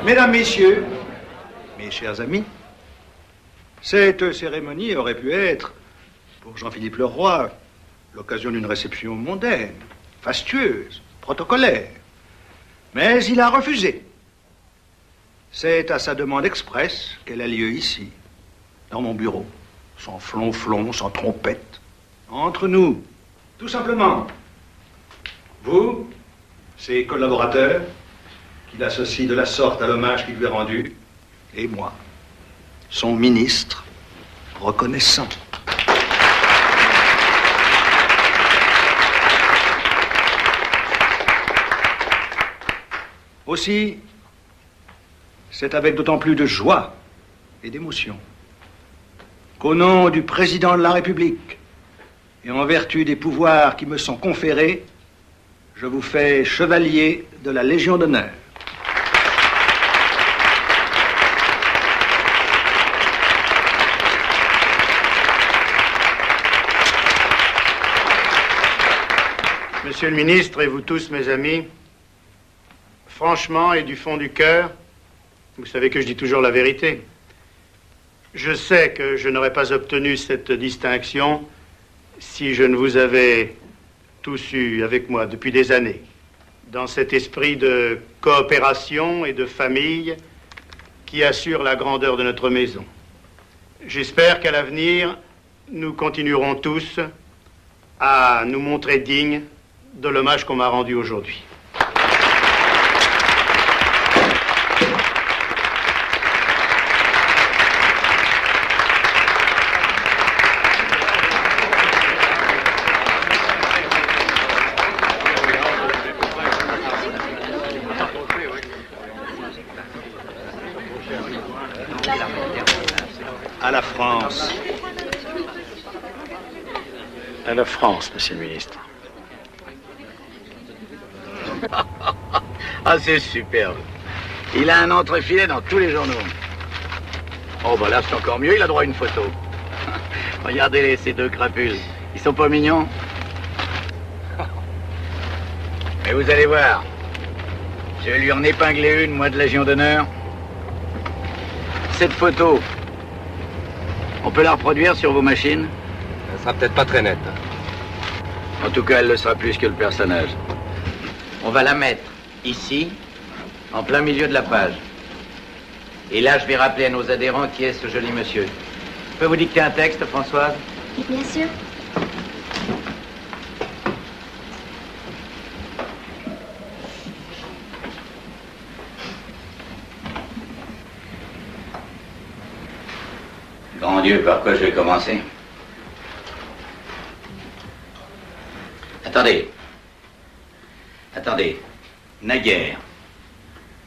Mesdames, Messieurs, mes chers amis, cette cérémonie aurait pu être, pour Jean-Philippe Leroy, l'occasion d'une réception mondaine, fastueuse, protocolaire. Mais il a refusé. C'est à sa demande expresse qu'elle a lieu ici, dans mon bureau, sans flonflon, sans trompette, entre nous, tout simplement. Vous, ses collaborateurs, qui l'associent de la sorte à l'hommage qu'il lui est rendu, et moi, son ministre reconnaissant. Aussi, c'est avec d'autant plus de joie et d'émotion qu'au nom du président de la République et en vertu des pouvoirs qui me sont conférés, je vous fais chevalier de la Légion d'honneur. Monsieur le ministre et vous tous, mes amis, franchement et du fond du cœur, vous savez que je dis toujours la vérité. Je sais que je n'aurais pas obtenu cette distinction si je ne vous avais tous eu avec moi depuis des années, dans cet esprit de coopération et de famille qui assure la grandeur de notre maison. J'espère qu'à l'avenir, nous continuerons tous à nous montrer dignes de l'hommage qu'on m'a rendu aujourd'hui. À la France. À la France, monsieur le ministre. Ah, c'est superbe. Il a un entrefilet dans tous les journaux. Oh, bah là, c'est encore mieux, il a droit à une photo. Regardez-les, ces deux crapules. Ils sont pas mignons? Mais vous allez voir. Je vais lui en épingler une, moi, de Légion d'honneur. Cette photo, on peut la reproduire sur vos machines? Ça sera peut-être pas très net. En tout cas, elle le sera plus que le personnage. On va la mettre ici, en plein milieu de la page. Et là, je vais rappeler à nos adhérents qui est ce joli monsieur. Je peux vous dicter un texte, Françoise? Bien sûr. Grand Dieu, par quoi je vais commencer? Attendez. Attendez. Naguère,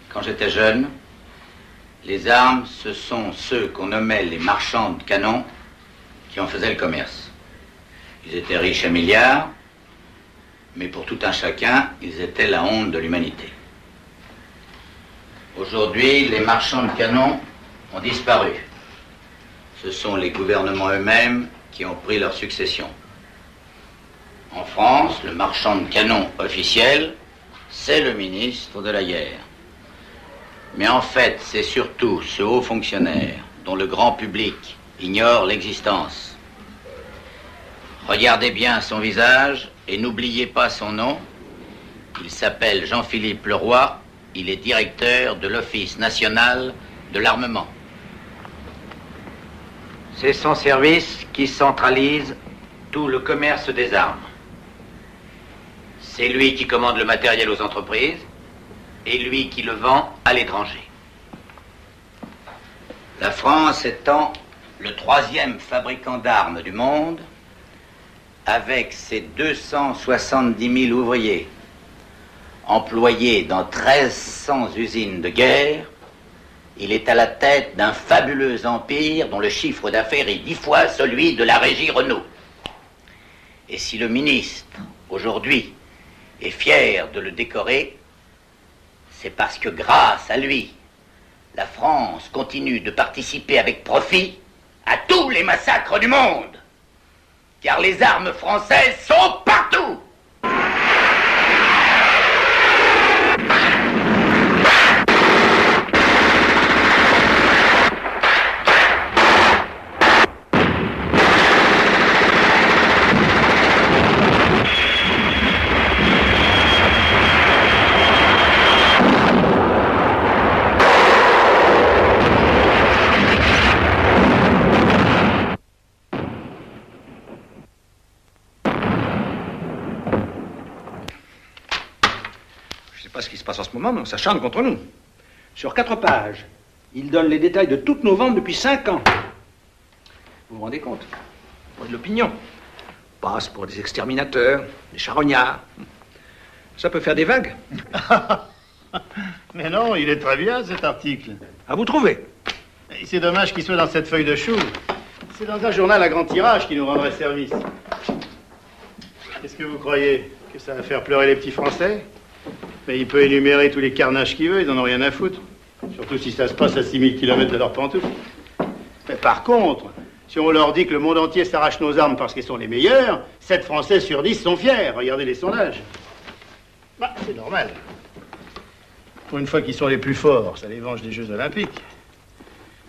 quand j'étais jeune, les armes, ce sont ceux qu'on nommait les marchands de canons qui en faisaient le commerce. Ils étaient riches à milliards, mais pour tout un chacun, ils étaient la honte de l'humanité. Aujourd'hui, les marchands de canons ont disparu. Ce sont les gouvernements eux-mêmes qui ont pris leur succession. En France, le marchand de canons officiel, c'est le ministre de la guerre. Mais en fait, c'est surtout ce haut fonctionnaire dont le grand public ignore l'existence. Regardez bien son visage et n'oubliez pas son nom. Il s'appelle Jean-Philippe Leroy. Il est directeur de l'Office national de l'armement. C'est son service qui centralise tout le commerce des armes. C'est lui qui commande le matériel aux entreprises et lui qui le vend à l'étranger. La France étant le 3e fabricant d'armes du monde, avec ses 270 000 ouvriers employés dans 1300 usines de guerre, il est à la tête d'un fabuleux empire dont le chiffre d'affaires est 10 fois celui de la régie Renault. Et si le ministre, aujourd'hui, est fier de le décorer, c'est parce que grâce à lui, la France continue de participer avec profit à tous les massacres du monde. Car les armes françaises sont partout. Je ne sais pas ce qui se passe en ce moment, mais ça s'acharne contre nous. Sur 4 pages, il donne les détails de toutes nos ventes depuis 5 ans. Vous vous rendez compte? Pour de l'opinion. Passe pour des exterminateurs, des charognards. Ça peut faire des vagues. Mais non, il est très bien cet article. À vous trouver. Et c'est dommage qu'il soit dans cette feuille de chou. C'est dans un journal à grand tirage qui nous rendrait service. Qu'est-ce que vous croyez? Que ça va faire pleurer les petits Français? Mais il peut énumérer tous les carnages qu'il veut, ils n'en ont rien à foutre. Surtout si ça se passe à 6000 km de leurs pantoufles. Mais par contre, si on leur dit que le monde entier s'arrache nos armes parce qu'ils sont les meilleurs, 7 Français sur 10 sont fiers. Regardez les sondages. Bah, c'est normal. Pour une fois qu'ils sont les plus forts, ça les venge des Jeux Olympiques.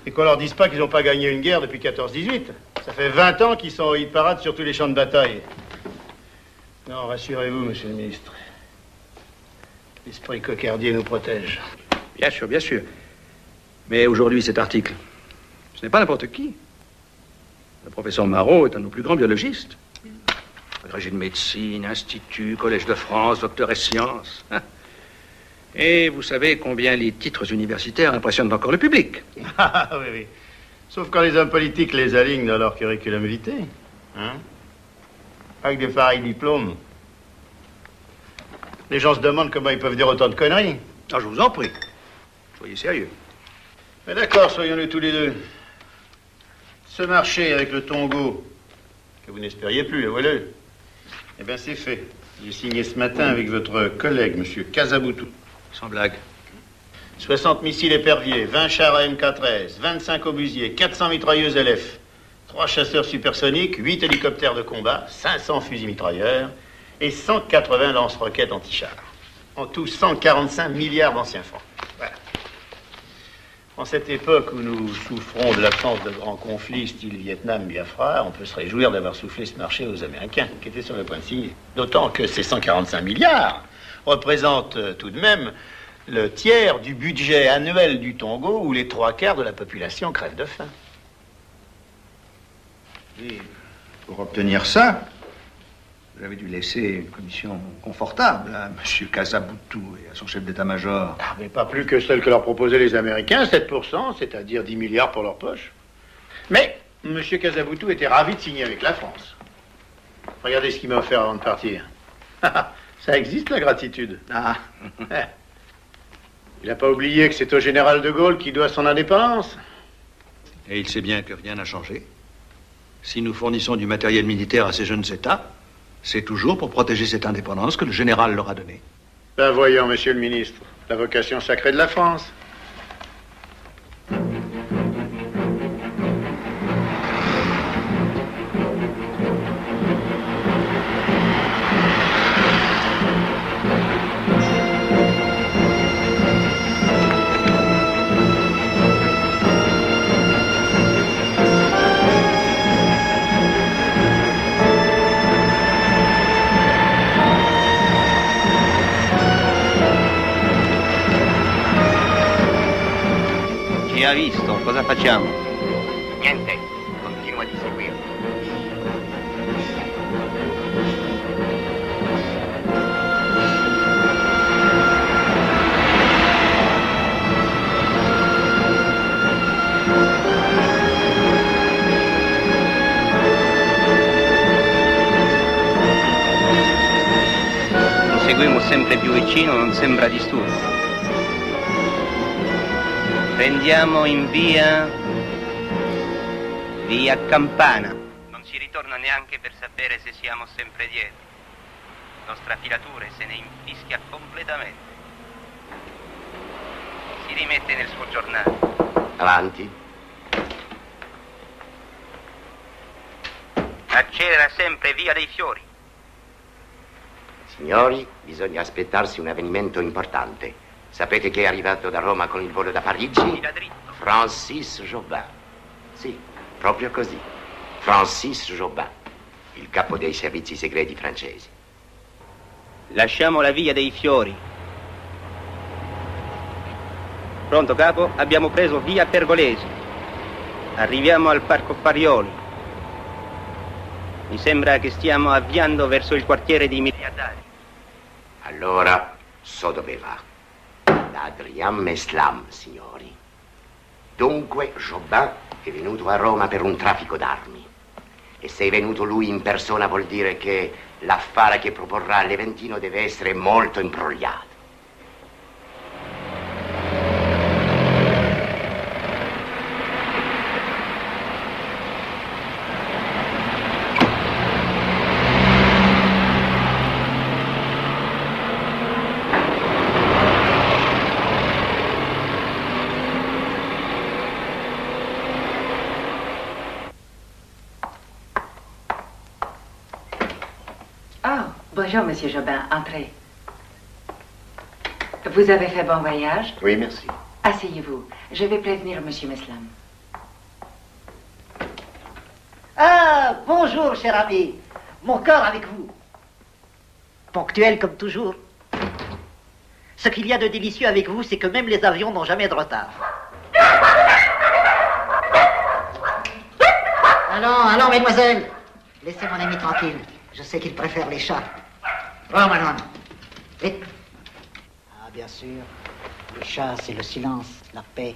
Et qu'on leur dise pas qu'ils n'ont pas gagné une guerre depuis 14-18. Ça fait 20 ans qu'ils sont au hit-parade sur tous les champs de bataille. Non, rassurez-vous, monsieur le ministre. L'esprit cocardier nous protège. Bien sûr, bien sûr. Mais aujourd'hui, cet article, ce n'est pas n'importe qui. Le professeur Marot est un de nos plus grands biologistes. Agrégé de médecine, institut, collège de France, docteur et sciences. Et vous savez combien les titres universitaires impressionnent encore le public. Ah oui, oui. Sauf quand les hommes politiques les alignent dans leur curriculum vitae. Hein? Avec des pareils diplômes. Les gens se demandent comment ils peuvent dire autant de conneries. Ah, je vous en prie. Soyez sérieux. Mais d'accord, soyons-le tous les deux. Ce marché avec le Tongo, que vous n'espériez plus, voilà. Eh bien, c'est fait. J'ai signé ce matin avec votre collègue, monsieur Casaboutou. Sans blague. 60 missiles éperviers, 20 chars à MK13, 25 obusiers, 400 mitrailleuses LF, 3 chasseurs supersoniques, 8 hélicoptères de combat, 500 fusils mitrailleurs et 180 lance-roquettes anti-chars. En tout, 145 milliards d'anciens francs. Voilà. En cette époque où nous souffrons de l'absence de grands conflits style Vietnam-Biafra, on peut se réjouir d'avoir soufflé ce marché aux Américains, qui étaient sur le point de signer. D'autant que ces 145 milliards représentent tout de même le tiers du budget annuel du Tongo, où les 3/4 de la population crèvent de faim. Et pour obtenir ça, vous avez dû laisser une commission confortable à M. Casaboutou et à son chef d'état-major. Ah, mais pas plus que celle que leur proposaient les Américains, 7%, c'est-à-dire 10 milliards pour leur poche. Mais M. Casaboutou était ravi de signer avec la France. Regardez ce qu'il m'a offert avant de partir. Ça existe, la gratitude. Ah. Il n'a pas oublié que c'est au général de Gaulle qui doit son indépendance. Et il sait bien que rien n'a changé. Si nous fournissons du matériel militaire à ces jeunes États, c'est toujours pour protéger cette indépendance que le général leur a donnée. Ben voyons, monsieur le ministre, la vocation sacrée de la France. Ci ha visto, cosa facciamo? Niente, continua di seguirlo. Lo seguiamo sempre più vicino, non sembra disturbo. Prendiamo in via Campana. Non si ritorna neanche per sapere se siamo sempre dietro. Nostra filatura se ne infischia completamente. Si rimette nel suo giornale. Avanti. Accelera sempre via dei Fiori. Signori, bisogna aspettarsi un avvenimento importante. Sapete che è arrivato da Roma con il volo da Parigi? Tira dritto. Francis Jobin. Sì, proprio così. Francis Jobin, il capo dei servizi segreti francesi. Lasciamo la via dei Fiori. Pronto, capo? Abbiamo preso via Pergolesi. Arriviamo al Parco Parioli. Mi sembra che stiamo avviando verso il quartiere dei miliardari. Allora, so dove va. Da Adrien Meslam, signori. Dunque, Jobin è venuto a Roma per un traffico d'armi. E se è venuto lui in persona vuol dire che l'affare che proporrà l'Eventino deve essere molto imbrogliato. Bonjour, Monsieur Jobin. Entrez. Vous avez fait bon voyage? Oui, merci. Asseyez-vous. Je vais prévenir Monsieur Meslam. Ah, bonjour, cher ami. Mon cœur avec vous. Ponctuel comme toujours. Ce qu'il y a de délicieux avec vous, c'est que même les avions n'ont jamais de retard. Allons, mesdemoiselles. Laissez mon ami tranquille. Je sais qu'il préfère les chats. Oh, madame. Vite. Ah, bien sûr. Les chats, c'est le silence, la paix,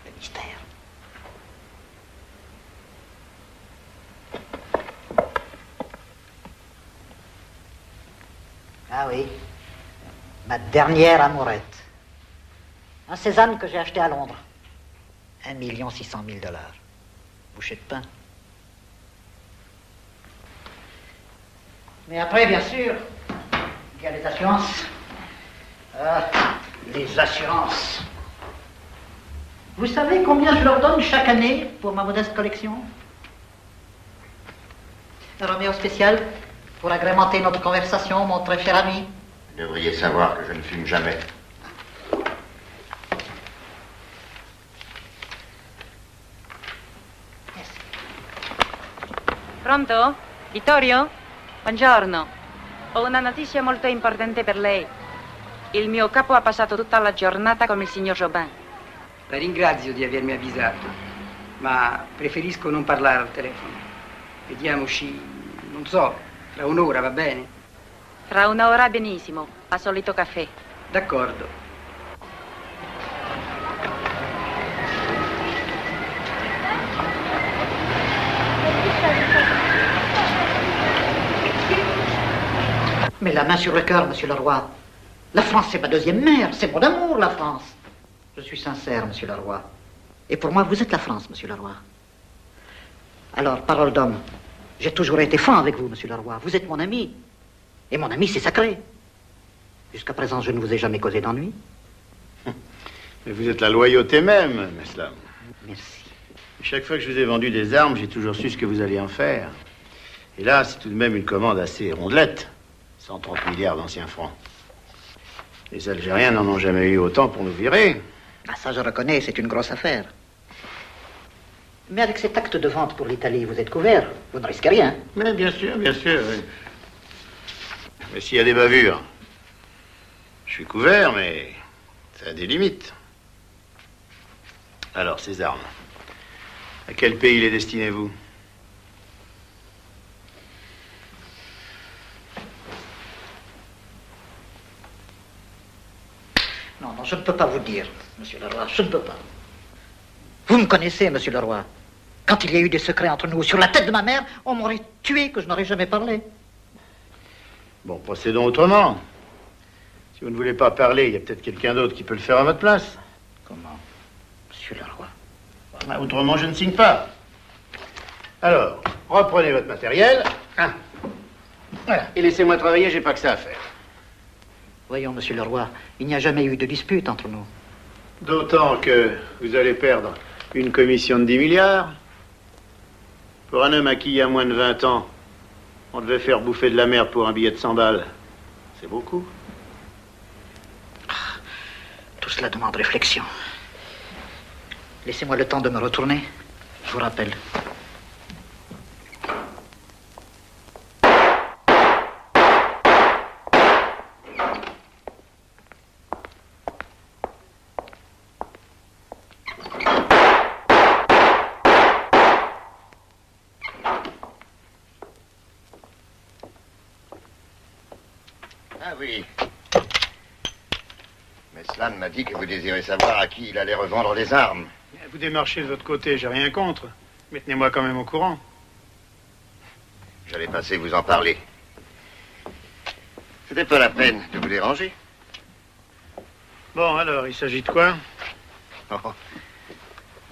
le mystère. Ah oui. Ma dernière amourette. Un Cézanne que j'ai acheté à Londres. 1 600 000 $. Bouchée de pain. Mais après, bien sûr, il y a les assurances. Ah, les assurances. Vous savez combien je leur donne chaque année pour ma modeste collection? Un Roméo spécial pour agrémenter notre conversation, mon très cher ami. Vous devriez savoir que je ne fume jamais. Merci. Pronto? Vittorio? Buongiorno. Ho una notizia molto importante per lei. Il mio capo ha passato tutta la giornata con il signor Jobin. La ringrazio di avermi avvisato, ma preferisco non parlare al telefono. Vediamoci, non so, tra un'ora, va bene? Fra un'ora benissimo, al solito caffè. D'accordo. Mais la main sur le cœur, monsieur le roi. La France, c'est ma deuxième mère. C'est mon amour, la France. Je suis sincère, monsieur le roi. Et pour moi, vous êtes la France, monsieur le roi. Alors, parole d'homme. J'ai toujours été franc avec vous, monsieur le roi. Vous êtes mon ami. Et mon ami, c'est sacré. Jusqu'à présent, je ne vous ai jamais causé d'ennui. Mais vous êtes la loyauté même, Meslam. Merci. Chaque fois que je vous ai vendu des armes, j'ai toujours su ce que vous alliez en faire. Et là, c'est tout de même une commande assez rondelette. 130 milliards d'anciens francs. Les Algériens n'en ont jamais eu autant pour nous virer. Ah, ça, je reconnais, c'est une grosse affaire. Mais avec cet acte de vente pour l'Italie, vous êtes couvert. Vous ne risquez rien. Mais bien sûr, oui. Mais s'il y a des bavures, je suis couvert, mais ça a des limites. Alors, ces armes, à quel pays les destinez-vous? Non, je ne peux pas vous dire, monsieur le roi, je ne peux pas. Vous me connaissez, monsieur le roi. Quand il y a eu des secrets entre nous sur la tête de ma mère, on m'aurait tué que je n'aurais jamais parlé. Bon, procédons autrement. Si vous ne voulez pas parler, il y a peut-être quelqu'un d'autre qui peut le faire à votre place. Comment, monsieur le roi? Ah, autrement, je ne signe pas. Alors, reprenez votre matériel. Ah. Voilà. Et laissez-moi travailler, j'ai pas que ça à faire. Voyons, monsieur le roi, il n'y a jamais eu de dispute entre nous. D'autant que vous allez perdre une commission de 10 milliards. Pour un homme à qui, il y a moins de 20 ans, on devait faire bouffer de la merde pour un billet de 100 balles. C'est beaucoup. Tout cela demande réflexion. Laissez-moi le temps de me retourner. Je vous rappelle. Ah oui. Meslan m'a dit que vous désirez savoir à qui il allait revendre les armes. Vous démarchez de votre côté, j'ai rien contre. Mais tenez-moi quand même au courant. J'allais passer vous en parler. C'était pas la peine de vous déranger. Bon, alors, il s'agit de quoi? Oh,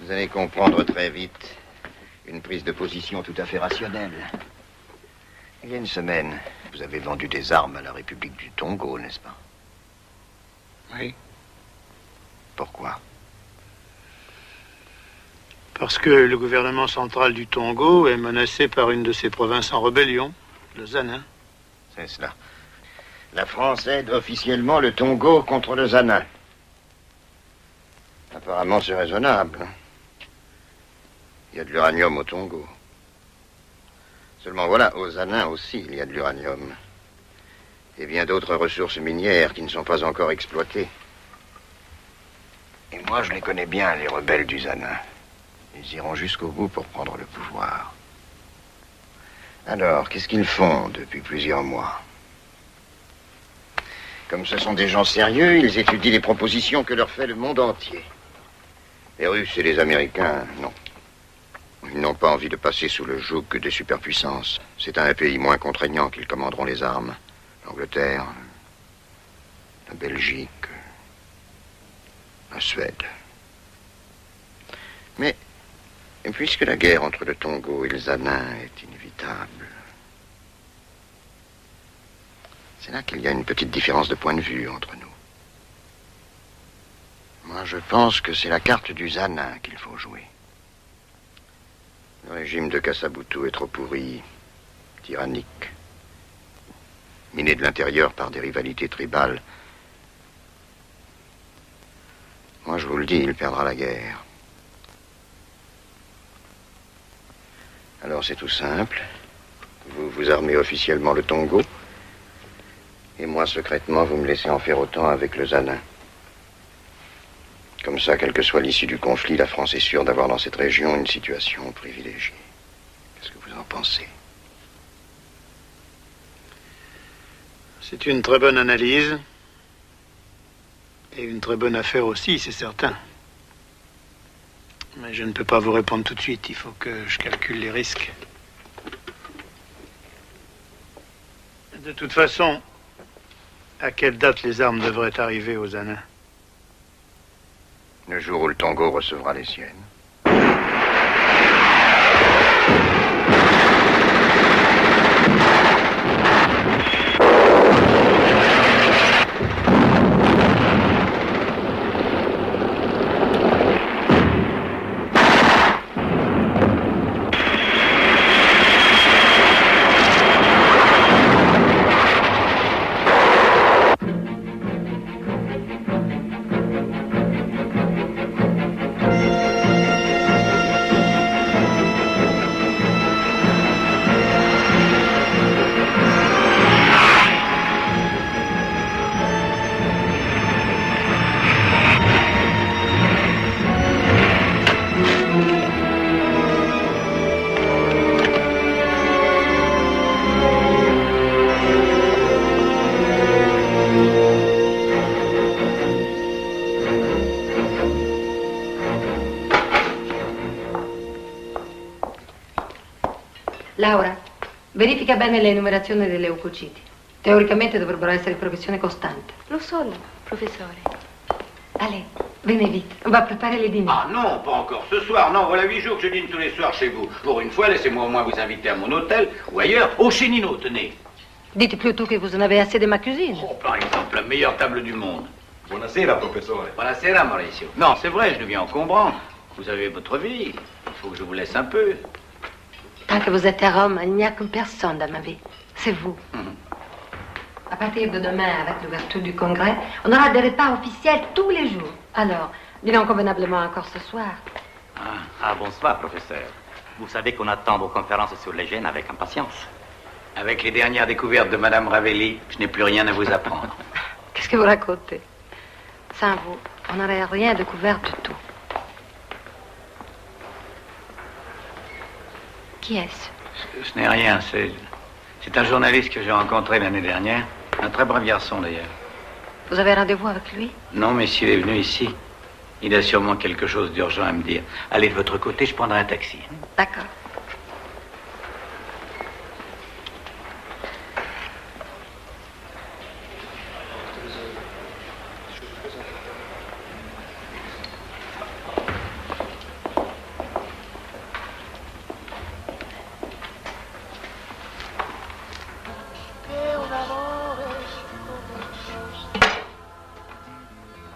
vous allez comprendre très vite. Une prise de position tout à fait rationnelle. Il y a une semaine, vous avez vendu des armes à la République du Tongo, n'est-ce pas? Oui. Pourquoi? Parce que le gouvernement central du Tongo est menacé par une de ses provinces en rébellion, le Zanin. C'est cela. La France aide officiellement le Tongo contre le Zanin. Apparemment, c'est raisonnable. Il y a de l'uranium au Tongo. Seulement voilà, au Zanin aussi, il y a de l'uranium. Et bien d'autres ressources minières qui ne sont pas encore exploitées. Et moi, je les connais bien, les rebelles du Zanin. Ils iront jusqu'au bout pour prendre le pouvoir. Alors, qu'est-ce qu'ils font depuis plusieurs mois? Comme ce sont des gens sérieux, ils étudient les propositions que leur fait le monde entier. Les Russes et les Américains, non. Ils n'ont pas envie de passer sous le joug des superpuissances. C'est à un pays moins contraignant qu'ils commanderont les armes. L'Angleterre, la Belgique, la Suède. Mais, puisque la guerre entre le Tongo et le Zanin est inévitable, c'est là qu'il y a une petite différence de point de vue entre nous. Moi, je pense que c'est la carte du Zanin qu'il faut jouer. Le régime de Kasabutu est trop pourri, tyrannique, miné de l'intérieur par des rivalités tribales. Moi, je vous le dis, il perdra la guerre. Alors, c'est tout simple. Vous vous armez officiellement le Tongo, et moi, secrètement, vous me laissez en faire autant avec le Zanin. Comme ça, quelle que soit l'issue du conflit, la France est sûre d'avoir dans cette région une situation privilégiée. Qu'est-ce que vous en pensez? C'est une très bonne analyse. Et une très bonne affaire aussi, c'est certain. Mais je ne peux pas vous répondre tout de suite. Il faut que je calcule les risques. De toute façon, à quelle date les armes devraient arriver aux Zanin? Le jour où le Tongo recevra les siennes. Laura, verifica bene le numerazioni dei leucociti. Teoricamente dovrebbero essere in progressione costante. Lo so, professore. Allez, venez vite. On va préparer les dîners. Ah non, pas encore ce soir. Non, voilà 8 jours que je dîne tous les soirs chez vous. Pour une fois, laissez-moi au moins vous inviter à mon hôtel ou ailleurs, au Chénino, tenez. Dites plutôt que vous en avez assez de ma cuisine. Oh, par exemple, la meilleure table du monde. Buonasera, professore. Buonasera, Mauricio. Non, c'est vrai, je deviens encombrant. Vous avez votre vie. Il faut que je vous laisse un peu. Tant que vous êtes à Rome, il n'y a qu'une personne dans ma vie. C'est vous. À partir de demain, avec l'ouverture du congrès, on aura des repas officiels tous les jours. Alors, dînons convenablement encore ce soir. Bonsoir, professeur. Vous savez qu'on attend vos conférences sur les gènes avec impatience. Avec les dernières découvertes de Madame Ravelli, je n'ai plus rien à vous apprendre. Qu'est-ce que vous racontez? Sans vous, on n'aurait rien découvert du tout. Qui est-ce? Ce n'est rien, c'est un journaliste que j'ai rencontré l'année dernière. Un très brave garçon, d'ailleurs. Vous avez rendez-vous avec lui? Non, mais s'il est venu ici, il a sûrement quelque chose d'urgent à me dire. Allez de votre côté, je prendrai un taxi. D'accord.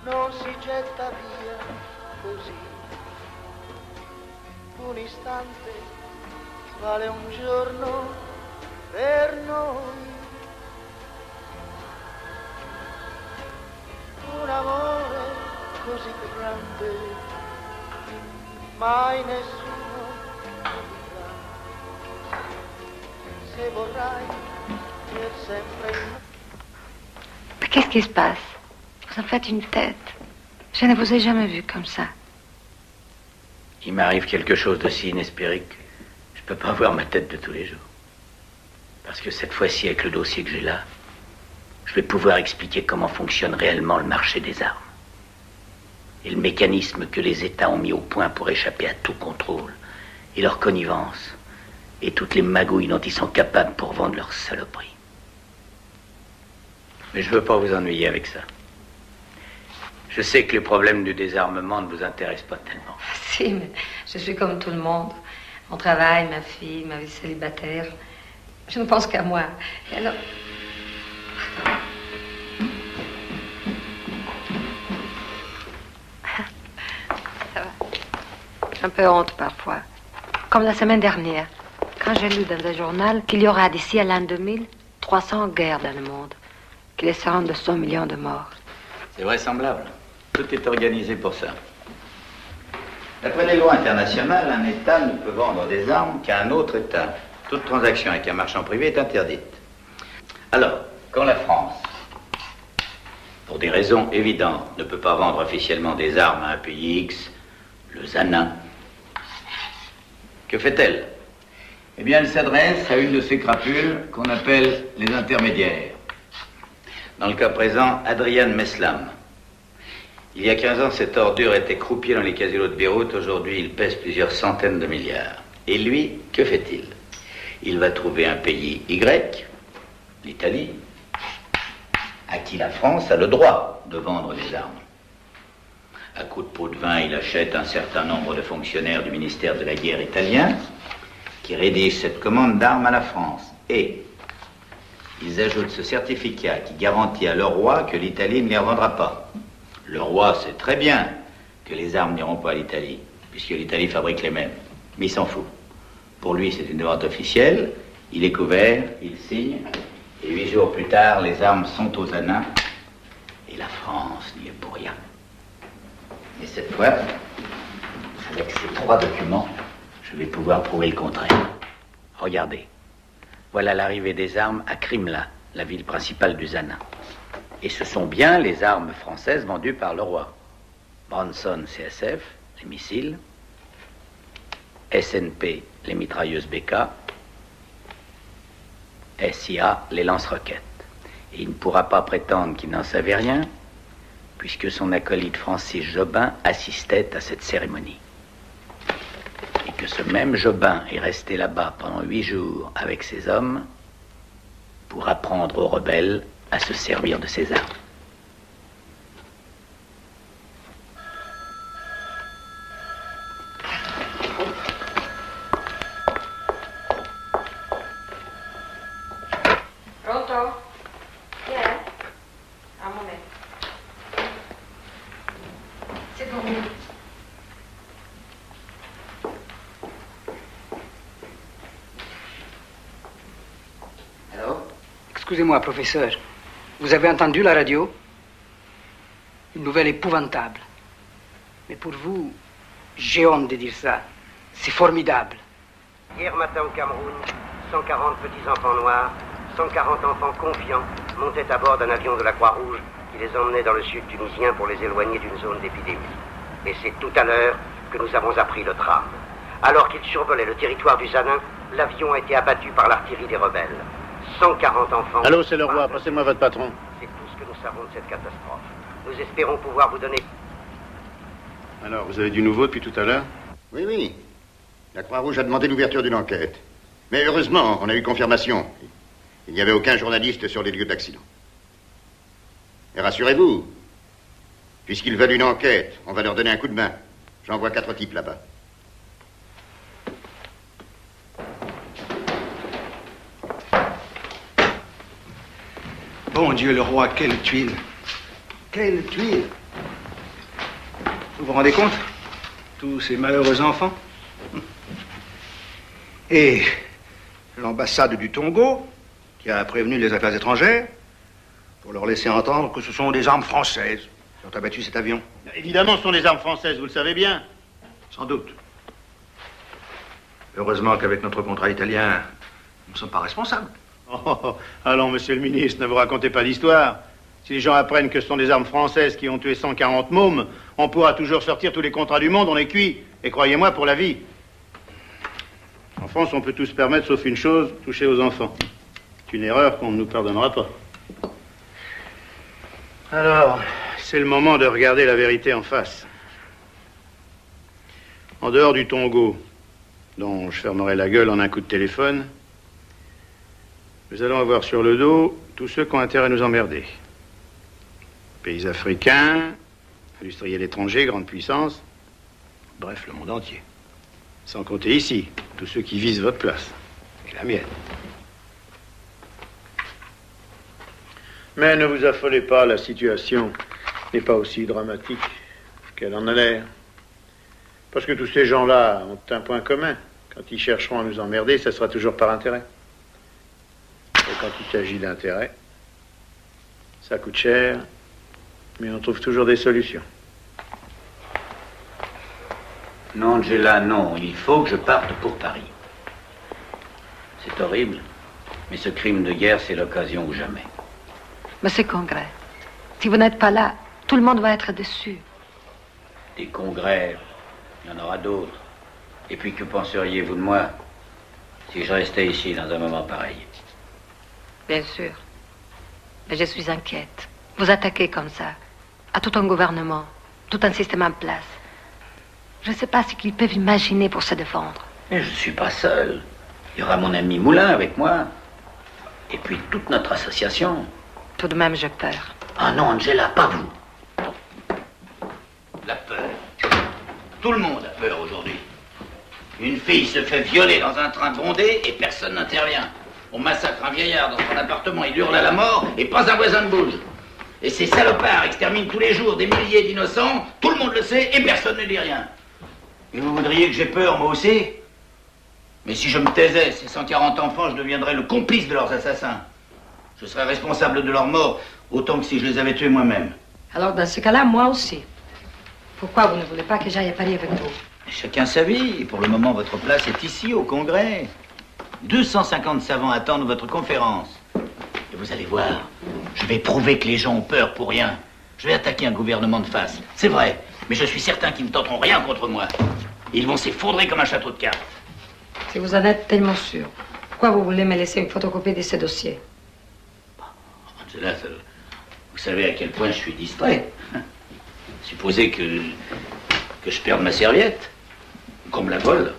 Non si getta via così. Un istante vale un giorno per noi. Un amore così grande, mai nessuno lo vivrà. Se vorrai per sempre in me. Mais qu'est-ce qui se passe? Vous en faites une tête. Je ne vous ai jamais vu comme ça. Il m'arrive quelque chose de si inespéré que je ne peux pas voir ma tête de tous les jours. Parce que cette fois-ci, avec le dossier que j'ai là, je vais pouvoir expliquer comment fonctionne réellement le marché des armes. Et le mécanisme que les États ont mis au point pour échapper à tout contrôle. Et leur connivence. Et toutes les magouilles dont ils sont capables pour vendre leurs saloperies. Mais je ne veux pas vous ennuyer avec ça. Je sais que les problèmes du désarmement ne vous intéressent pas tellement. Si, mais je suis comme tout le monde. Mon travail, ma fille, ma vie célibataire. Je ne pense qu'à moi. Et alors... Ça va. J'ai un peu honte parfois. Comme la semaine dernière, quand j'ai lu dans un journal qu'il y aura d'ici à l'an 2000 300 guerres dans le monde, qui laisseront de 100 millions de morts. C'est vraisemblable. Tout est organisé pour ça. D'après les lois internationales, un État ne peut vendre des armes qu'à un autre État. Toute transaction avec un marchand privé est interdite. Alors, quand la France, pour des raisons évidentes, ne peut pas vendre officiellement des armes à un pays X, le Zanin, que fait-elle? Eh bien, elle s'adresse à une de ces crapules qu'on appelle les intermédiaires. Dans le cas présent, Adrian Meslam. Il y a 15 ans, cette ordure était croupier dans les casinos de Beyrouth. Aujourd'hui, il pèse plusieurs centaines de milliards. Et lui, que fait-il? Il va trouver un pays Y, l'Italie, à qui la France a le droit de vendre des armes. À coup de pot de vin, il achète un certain nombre de fonctionnaires du ministère de la Guerre italien qui rédigent cette commande d'armes à la France. Et ils ajoutent ce certificat qui garantit à leur roi que l'Italie ne les revendra pas. Le roi sait très bien que les armes n'iront pas à l'Italie, puisque l'Italie fabrique les mêmes. Mais il s'en fout. Pour lui, c'est une vente officielle. Il est couvert, il signe. Et 8 jours plus tard, les armes sont aux Zanin. Et la France n'y est pour rien. Et cette fois, avec ces 3 documents, je vais pouvoir prouver le contraire. Regardez. Voilà l'arrivée des armes à Krimla, la ville principale du Zanin. Et ce sont bien les armes françaises vendues par le roi. Branson CSF, les missiles. SNP, les mitrailleuses BK. SIA, les lance-roquettes. Et il ne pourra pas prétendre qu'il n'en savait rien, puisque son acolyte Francis Jobin assistait à cette cérémonie. Et que ce même Jobin est resté là-bas pendant 8 jours avec ses hommes pour apprendre aux rebelles à se servir de ces armes. Pronto? Chi è? Un momento. C'est pour vous. Allô? Excusez-moi, professeur. Vous avez entendu la radio? Une nouvelle épouvantable. Mais pour vous, j'ai honte de dire ça. C'est formidable. Hier matin au Cameroun, 140 petits enfants noirs, 140 enfants confiants montaient à bord d'un avion de la Croix-Rouge qui les emmenait dans le sud tunisien pour les éloigner d'une zone d'épidémie. Et c'est tout à l'heure que nous avons appris le drame. Alors qu'il survolait le territoire du Zanin, l'avion a été abattu par l'artillerie des rebelles. 140 enfants... Allô, c'est le roi, passez-moi votre patron. C'est tout ce que nous savons de cette catastrophe. Nous espérons pouvoir vous donner... Alors, vous avez du nouveau depuis tout à l'heure? Oui, oui. La Croix-Rouge a demandé l'ouverture d'une enquête. Mais heureusement, on a eu confirmation. Il n'y avait aucun journaliste sur les lieux d'accident. Et rassurez-vous, puisqu'ils veulent une enquête, on va leur donner un coup de main. J'envoie 4 types là-bas. Bon Dieu, le roi, quelle tuile! Quelle tuile! Vous vous rendez compte? Tous ces malheureux enfants. Et l'ambassade du Togo, qui a prévenu les affaires étrangères, pour leur laisser entendre que ce sont des armes françaises qui ont abattu cet avion. Évidemment, ce sont des armes françaises, vous le savez bien. Sans doute. Heureusement qu'avec notre contrat italien, nous ne sommes pas responsables. Oh, allons, monsieur le ministre, ne vous racontez pas d'histoire. Si les gens apprennent que ce sont des armes françaises qui ont tué 140 mômes, on pourra toujours sortir tous les contrats du monde, on est cuit. Et croyez-moi, pour la vie. En France, on peut tout se permettre, sauf une chose, toucher aux enfants. C'est une erreur qu'on ne nous pardonnera pas. Alors, c'est le moment de regarder la vérité en face. En dehors du Togo, dont je fermerai la gueule en un coup de téléphone, nous allons avoir sur le dos tous ceux qui ont intérêt à nous emmerder. Pays africains, industriels étrangers, grandes puissances, bref, le monde entier. Sans compter ici, tous ceux qui visent votre place, et la mienne. Mais ne vous affolez pas, la situation n'est pas aussi dramatique qu'elle en a l'air. Parce que tous ces gens-là ont un point commun. Quand ils chercheront à nous emmerder, ça sera toujours par intérêt. Et quand il s'agit d'intérêt, ça coûte cher, mais on trouve toujours des solutions. Non, Angela, non. Il faut que je parte pour Paris. C'est horrible, mais ce crime de guerre, c'est l'occasion ou jamais. Monsieur Congrès, si vous n'êtes pas là, tout le monde va être déçu. Des congrès, il y en aura d'autres. Et puis, que penseriez-vous de moi si je restais ici dans un moment pareil? Bien sûr. Mais je suis inquiète. Vous attaquez comme ça, à tout un gouvernement, tout un système en place. Je ne sais pas ce qu'ils peuvent imaginer pour se défendre. Mais je ne suis pas seul. Il y aura mon ami Moulin avec moi. Et puis toute notre association. Tout de même, j'ai peur. Ah non, Angela, pas vous. La peur. Tout le monde a peur aujourd'hui. Une fille se fait violer dans un train bondé et personne n'intervient. On massacre un vieillard dans son appartement, il hurle à la mort et pas un voisin ne bouge. Et ces salopards exterminent tous les jours des milliers d'innocents, tout le monde le sait et personne ne dit rien. Et vous voudriez que j'ai peur, moi aussi? Mais si je me taisais, ces 140 enfants, je deviendrais le complice de leurs assassins. Je serais responsable de leur mort, autant que si je les avais tués moi-même. Alors, dans ce cas-là, moi aussi. Pourquoi vous ne voulez pas que j'aille à Paris avec vous? Chacun sa vie. Pour le moment, votre place est ici, au Congrès. 250 savants attendent votre conférence. Et vous allez voir, je vais prouver que les gens ont peur pour rien. Je vais attaquer un gouvernement de face. C'est vrai, mais je suis certain qu'ils ne tenteront rien contre moi. Ils vont s'effondrer comme un château de cartes. Si vous en êtes tellement sûr, pourquoi vous voulez me laisser une photocopie de ce dossier? Angela, vous savez à quel point je suis distrait. Supposez que je perde ma serviette, qu'on me la vole.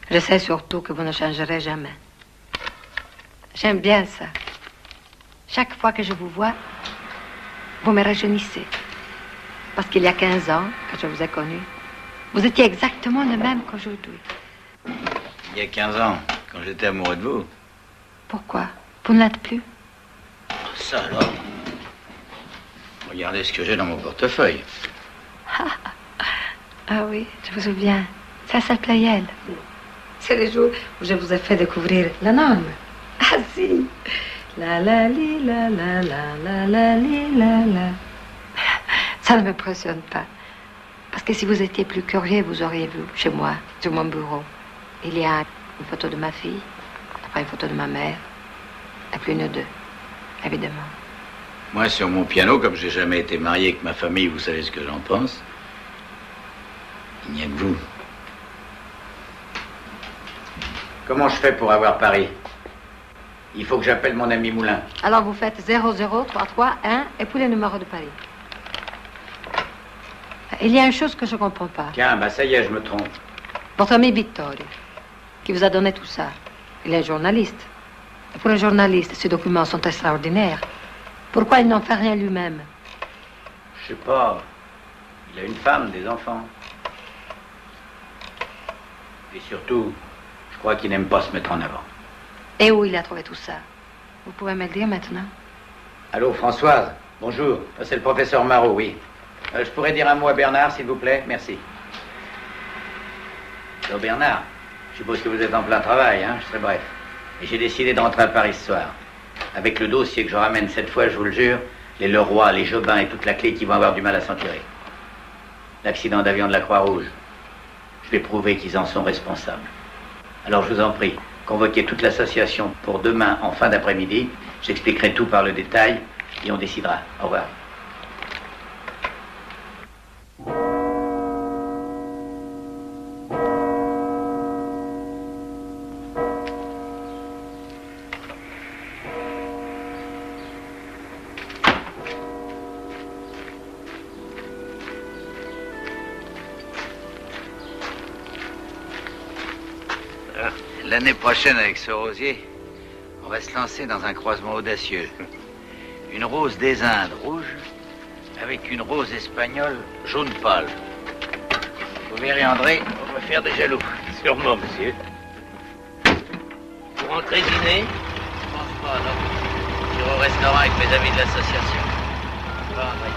Je sais surtout que vous ne changerez jamais. J'aime bien ça. Chaque fois que je vous vois, vous me rajeunissez. Parce qu'il y a 15 ans, que je vous ai connu, vous étiez exactement le même qu'aujourd'hui. Il y a 15 ans, quand j'étais amoureux de vous. Pourquoi? Vous ne l'êtes plus? Ça alors? Regardez ce que j'ai dans mon portefeuille. Ah oui, je me souviens. Ça s'appelait elle. C'est le jour où je vous ai fait découvrir la norme. Ah si. La la li la la la la la li la la. Ça ne m'impressionne pas. Parce que si vous étiez plus curieux, vous auriez vu chez moi, sur mon bureau, il y a une photo de ma fille, après une photo de ma mère, et puis une d'eux, évidemment. Moi, sur mon piano, comme j'ai jamais été marié avec ma famille, vous savez ce que j'en pense. Il n'y a que vous. Comment je fais pour avoir Paris? Il faut que j'appelle mon ami Moulin. Alors vous faites 00331 et puis le numéro de Paris. Il y a une chose que je ne comprends pas. Tiens, bah ça y est, je me trompe. Votre ami Vittorio, qui vous a donné tout ça, il est un journaliste. Et pour un journaliste, ces documents sont extraordinaires. Pourquoi il n'en fait rien lui-même? Je sais pas. Il a une femme, des enfants. Et surtout, je crois qu'il n'aime pas se mettre en avant. Et où il a trouvé tout ça? Vous pouvez me le dire maintenant? Allô, Françoise? Bonjour. C'est le professeur Marot, oui. Je pourrais dire un mot à Bernard, s'il vous plaît? Merci. Allô, Bernard? Je suppose que vous êtes en plein travail, hein? Je serai bref. Et j'ai décidé de rentrer à Paris ce soir. Avec le dossier que je ramène cette fois, je vous le jure, les Leroy, les Jobin et toute la clé qui vont avoir du mal à s'en tirer. L'accident d'avion de la Croix-Rouge. Je vais prouver qu'ils en sont responsables. Alors je vous en prie, convoquez toute l'association pour demain en fin d'après-midi. J'expliquerai tout par le détail et on décidera. Au revoir. L'année prochaine, avec ce rosier, on va se lancer dans un croisement audacieux. Une rose des Indes rouge avec une rose espagnole jaune pâle. Vous verrez, André, on va faire des jaloux. Sûrement, monsieur. Pour entrer dîner? Je pense pas, non. J'irai au restaurant avec mes amis de l'association. Au revoir, André.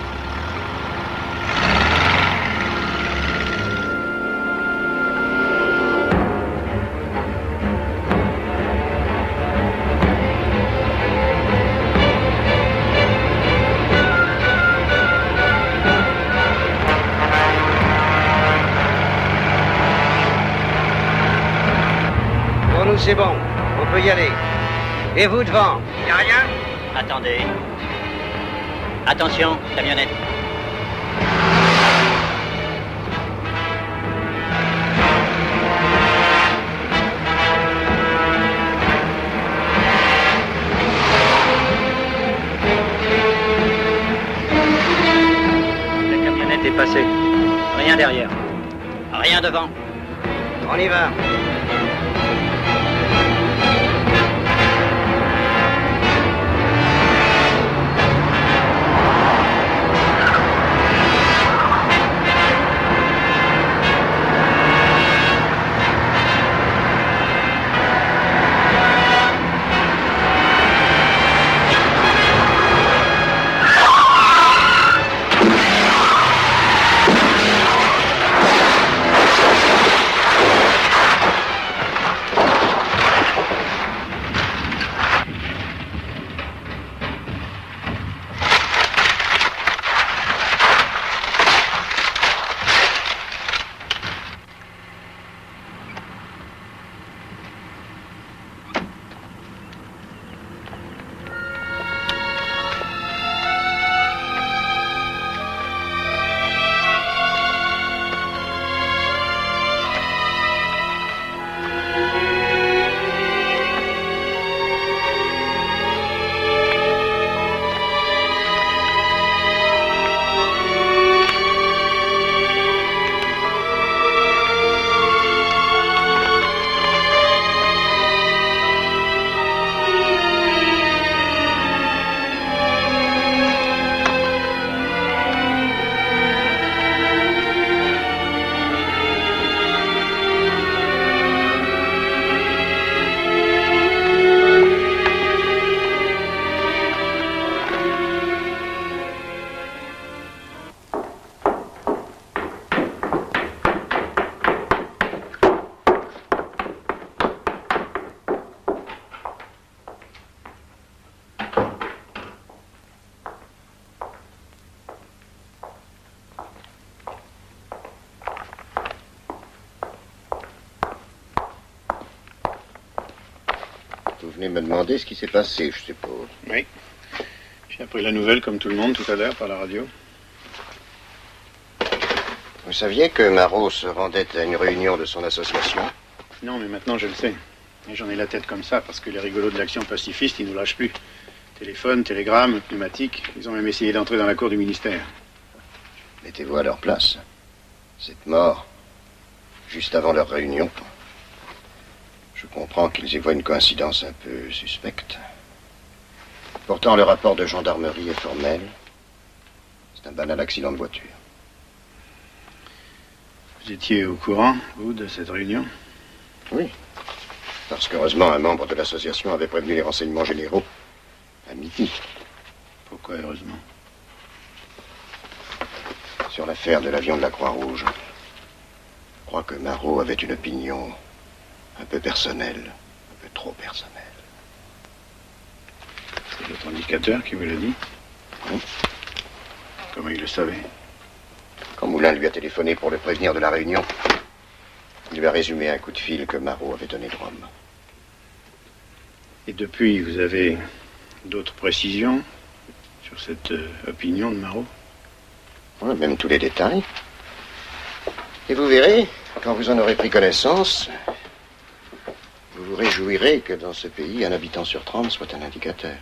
C'est bon, on peut y aller. Et vous devant? Y a rien? Attendez. Attention, camionnette. La camionnette est passée. Rien derrière. Rien devant. On y va. Vous venez me demander ce qui s'est passé, je suppose. Oui. J'ai appris la nouvelle, comme tout le monde, tout à l'heure, par la radio. Vous saviez que Marot se rendait à une réunion de son association? Non, mais maintenant je le sais. Et j'en ai la tête comme ça parce que les rigolos de l'action pacifiste, ils nous lâchent plus. Téléphone, télégramme, pneumatique, ils ont même essayé d'entrer dans la cour du ministère. Mettez-vous à leur place. Cette mort, juste avant leur réunion, je comprends qu'ils y voient une coïncidence un peu suspecte. Pourtant, le rapport de gendarmerie est formel. C'est un banal accident de voiture. Vous étiez au courant, vous, de cette réunion? Oui. Parce qu'heureusement, un membre de l'association avait prévenu les renseignements généraux à midi. Pourquoi heureusement? Sur l'affaire de l'avion de la Croix-Rouge, je crois que Marot avait une opinion un peu personnelle, un peu trop personnelle. C'est votre indicateur qui vous l'a dit? Oui. Comment il le savait? Quand Moulin lui a téléphoné pour le prévenir de la réunion, il lui a résumé un coup de fil que Marot avait donné de Rome. Et depuis, vous avez d'autres précisions sur cette opinion de Marot? Oui, même tous les détails. Et vous verrez, quand vous en aurez pris connaissance, vous vous réjouirez que dans ce pays, un habitant sur 30 soit un indicateur.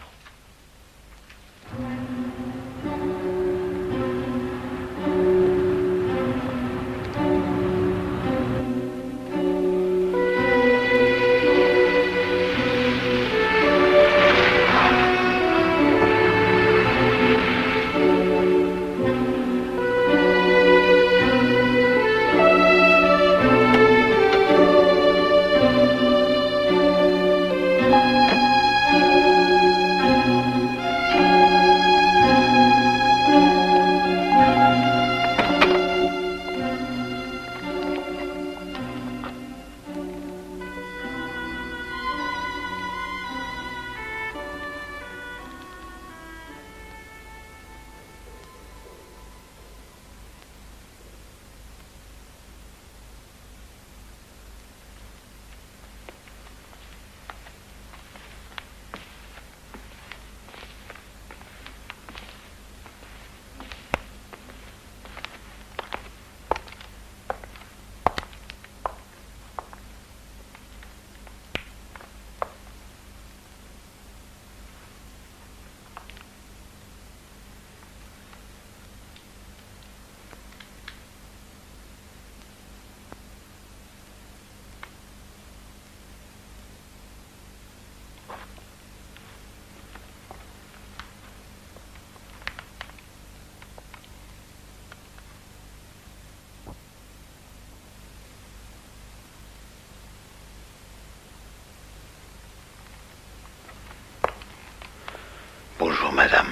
Bonjour, madame.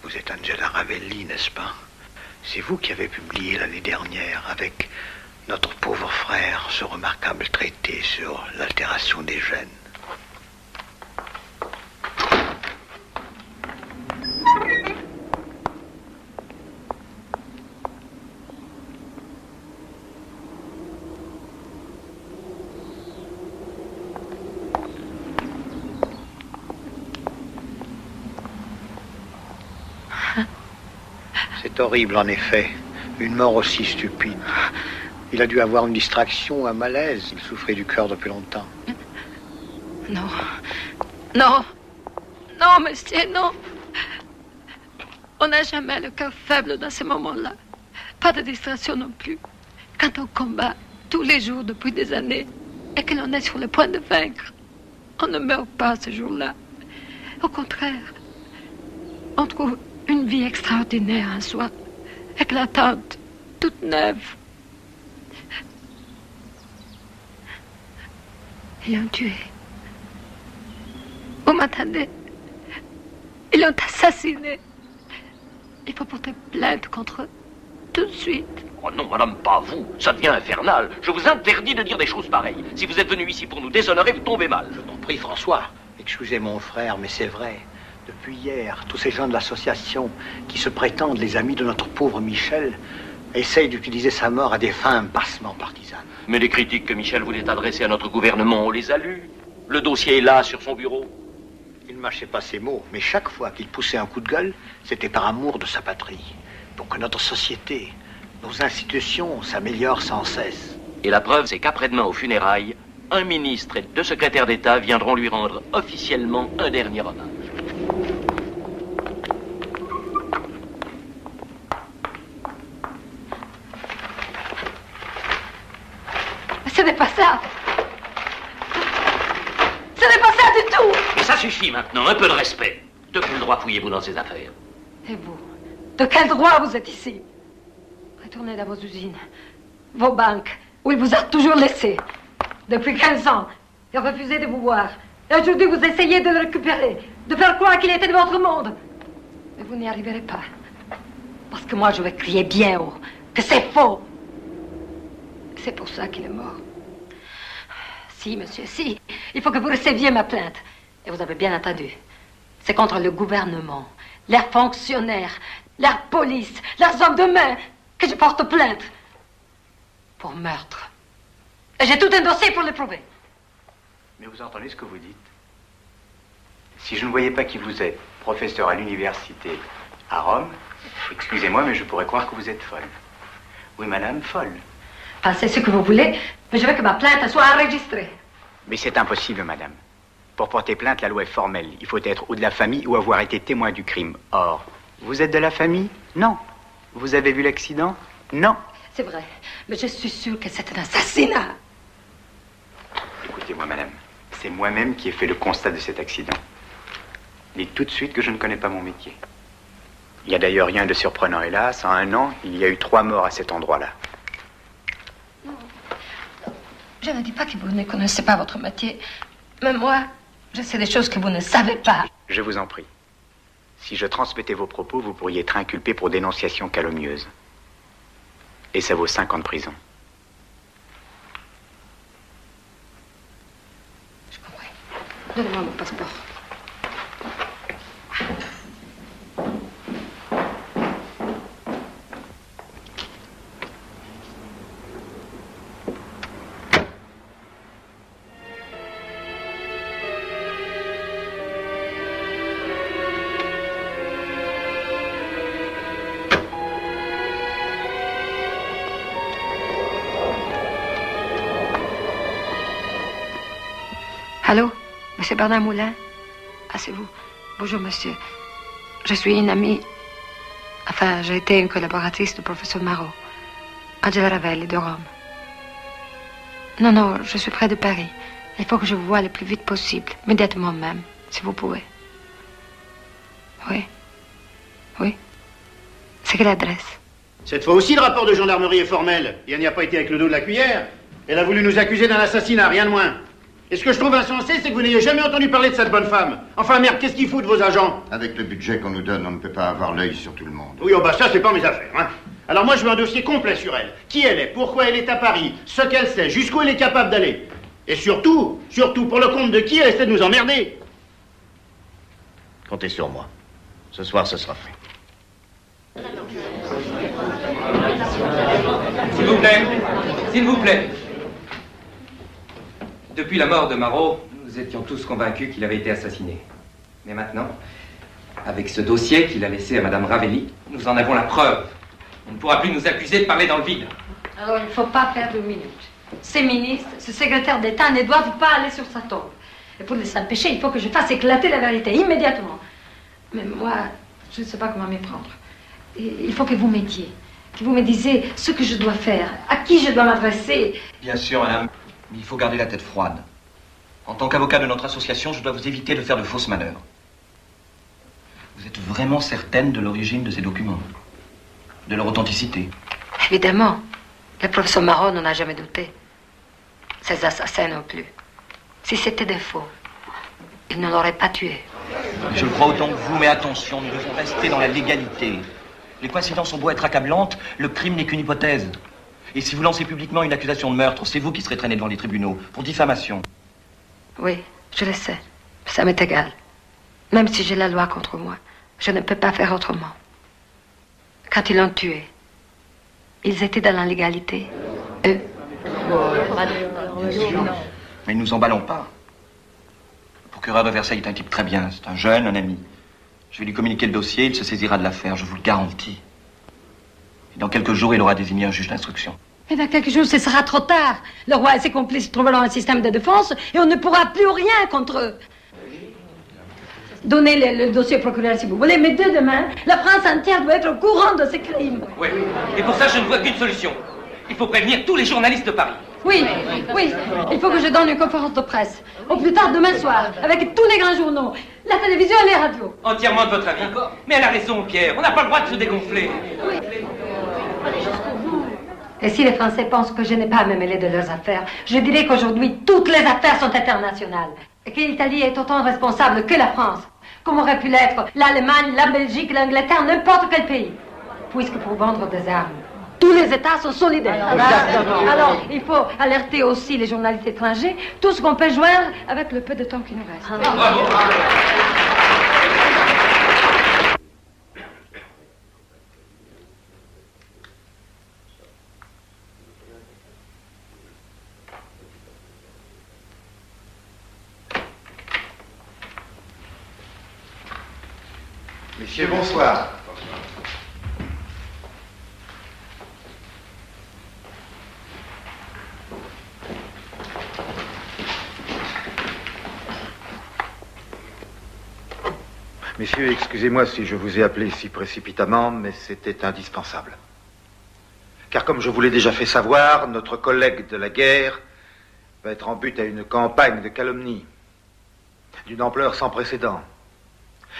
Vous êtes Angela Ravelli, n'est-ce pas? C'est vous qui avez publié l'année dernière, avec notre pauvre frère, ce remarquable traité sur l'altération des gènes. C'est horrible, en effet. Une mort aussi stupide. Il a dû avoir une distraction, un malaise. Il souffrait du cœur depuis longtemps. Non. Non. Non, monsieur, non. On n'a jamais le cœur faible dans ces moments-là. Pas de distraction non plus. Quand on combat tous les jours depuis des années et que l'on est sur le point de vaincre, on ne meurt pas ce jour-là. Au contraire, on trouve une vie extraordinaire en soi, éclatante, toute neuve. Ils l'ont tué. Vous m'entendez? Ils l'ont assassiné. Il faut porter plainte contre eux, tout de suite. Oh non, madame, pas vous. Ça devient infernal. Je vous interdis de dire des choses pareilles. Si vous êtes venu ici pour nous déshonorer, vous tombez mal. Je t'en prie, François. Excusez mon frère, mais c'est vrai. Depuis hier, tous ces gens de l'association qui se prétendent les amis de notre pauvre Michel essayent d'utiliser sa mort à des fins bassement partisanes. Mais les critiques que Michel voulait adresser à notre gouvernement, on les a lues. Le dossier est là, sur son bureau. Il ne mâchait pas ses mots, mais chaque fois qu'il poussait un coup de gueule, c'était par amour de sa patrie. Pour que notre société, nos institutions s'améliorent sans cesse. Et la preuve, c'est qu'après-demain, aux funérailles, un ministre et 2 secrétaires d'État viendront lui rendre officiellement un dernier hommage. Ce n'est pas ça. Ce n'est pas ça du tout. Mais ça suffit maintenant, un peu de respect. De quel droit fouillez-vous dans ces affaires? Et vous, de quel droit vous êtes ici? Retournez dans vos usines, vos banques, où il vous a toujours laissé. Depuis 15 ans, il refusait de vous voir. Et aujourd'hui, vous essayez de le récupérer, de faire croire qu'il était de votre monde. Mais vous n'y arriverez pas. Parce que moi, je vais crier bien haut que c'est faux. C'est pour ça qu'il est mort. Si, monsieur, si. Il faut que vous receviez ma plainte. Et vous avez bien entendu. C'est contre le gouvernement, leurs fonctionnaires, leur police, leurs hommes de main que je porte plainte. Pour meurtre. Et j'ai tout un dossier pour le prouver. Mais vous entendez ce que vous dites? Si je ne voyais pas qui vous êtes, professeur à l'université à Rome, excusez-moi, mais je pourrais croire que vous êtes folle. Oui, madame, folle. Pensez ce que vous voulez, mais je veux que ma plainte soit enregistrée. Mais c'est impossible, madame. Pour porter plainte, la loi est formelle. Il faut être ou de la famille ou avoir été témoin du crime. Or, vous êtes de la famille? Non. Vous avez vu l'accident? Non. C'est vrai, mais je suis sûre que c'est un assassinat. Écoutez-moi, madame. C'est moi-même qui ai fait le constat de cet accident. Dites tout de suite que je ne connais pas mon métier. Il n'y a d'ailleurs rien de surprenant, hélas. En 1 an, il y a eu 3 morts à cet endroit-là. Non. Je ne dis pas que vous ne connaissez pas votre métier. Mais moi, je sais des choses que vous ne savez pas. Je vous en prie. Si je transmettais vos propos, vous pourriez être inculpé pour dénonciation calomnieuse. Et ça vaut 5 ans de prison. Je comprends. Donnez-moi mon passeport. Allô, monsieur Bernard Moulin? Ah, c'est vous. Bonjour, monsieur. Je suis une amie. Enfin, j'ai été une collaboratrice du professeur Marot, Angela Ravelli de Rome. Non, non, je suis près de Paris. Il faut que je vous voie le plus vite possible, immédiatement même, si vous pouvez. Oui. Oui. C'est quelle adresse? Cette fois aussi, le rapport de gendarmerie est formel. Et elle n'y a pas été avec le dos de la cuillère. Elle a voulu nous accuser d'un assassinat, rien de moins. Et ce que je trouve insensé, c'est que vous n'ayez jamais entendu parler de cette bonne femme. Enfin, merde, qu'est-ce qu'ils foutent, vos agents? Avec le budget qu'on nous donne, on ne peut pas avoir l'œil sur tout le monde. Oui, oh bah ça, c'est pas mes affaires, hein. Alors moi, je veux un dossier complet sur elle. Qui elle est, pourquoi elle est à Paris, ce qu'elle sait, jusqu'où elle est capable d'aller. Et surtout, pour le compte de qui elle essaie de nous emmerder. Comptez sur moi. Ce soir, ce sera fait. S'il vous plaît, s'il vous plaît. Depuis la mort de Marot, nous étions tous convaincus qu'il avait été assassiné. Mais maintenant, avec ce dossier qu'il a laissé à Madame Ravelli, nous en avons la preuve. On ne pourra plus nous accuser de parler dans le vide. Alors, il ne faut pas perdre une minute. Ces ministres, ce secrétaire d'État ne doivent pas aller sur sa tombe. Et pour les empêcher, il faut que je fasse éclater la vérité immédiatement. Mais moi, je ne sais pas comment m'y prendre. Et il faut que vous m'aidiez, que vous me disiez ce que je dois faire, à qui je dois m'adresser. Bien sûr, madame. Mais il faut garder la tête froide. En tant qu'avocat de notre association, je dois vous éviter de faire de fausses manœuvres. Vous êtes vraiment certaine de l'origine de ces documents? De leur authenticité? Évidemment. Le professeur Marot n'en a jamais douté. Ces assassins non plus. Si c'était des faux, ils ne l'auraient pas tué. Je le crois autant que vous, mais attention, nous devons rester dans la légalité. Les coïncidences ont beau être accablantes, le crime n'est qu'une hypothèse. Et si vous lancez publiquement une accusation de meurtre, c'est vous qui serez traîné devant les tribunaux pour diffamation. Oui, je le sais. Ça m'est égal. Même si j'ai la loi contre moi, je ne peux pas faire autrement. Quand ils l'ont tué, ils étaient dans la légalité, eux. Bien sûr. Mais ne nous emballons pas. Le procureur de Versailles est un type très bien. C'est un jeune, un ami. Je vais lui communiquer le dossier, il se saisira de l'affaire, je vous le garantis. Et dans quelques jours, il aura désigné un juge d'instruction. Eh bien, quelque chose, ce sera trop tard. Le roi et ses complices trouveront un système de défense et on ne pourra plus rien contre eux. Donnez le dossier au procureur si vous voulez, mais dès demain, la France entière doit être au courant de ces crimes. Oui, et pour ça, je ne vois qu'une solution. Il faut prévenir tous les journalistes de Paris. Oui, il faut que je donne une conférence de presse. Au plus tard demain soir, avec tous les grands journaux, la télévision et les radios. Entièrement de votre avis. Mais elle a raison, Pierre. On n'a pas le droit de se dégonfler. Oui. Et si les Français pensent que je n'ai pas à me mêler de leurs affaires, je dirais qu'aujourd'hui, toutes les affaires sont internationales. Et que l'Italie est autant responsable que la France. Comme aurait pu l'être l'Allemagne, la Belgique, l'Angleterre, n'importe quel pays. Puisque pour vendre des armes, tous les États sont solidaires. Alors, il faut alerter aussi les journalistes étrangers, tout ce qu'on peut joindre avec le peu de temps qui nous reste. Messieurs, bonsoir. Messieurs, excusez-moi si je vous ai appelé si précipitamment, mais c'était indispensable. Car comme je vous l'ai déjà fait savoir, notre collègue de la guerre va être en but à une campagne de calomnie d'une ampleur sans précédent.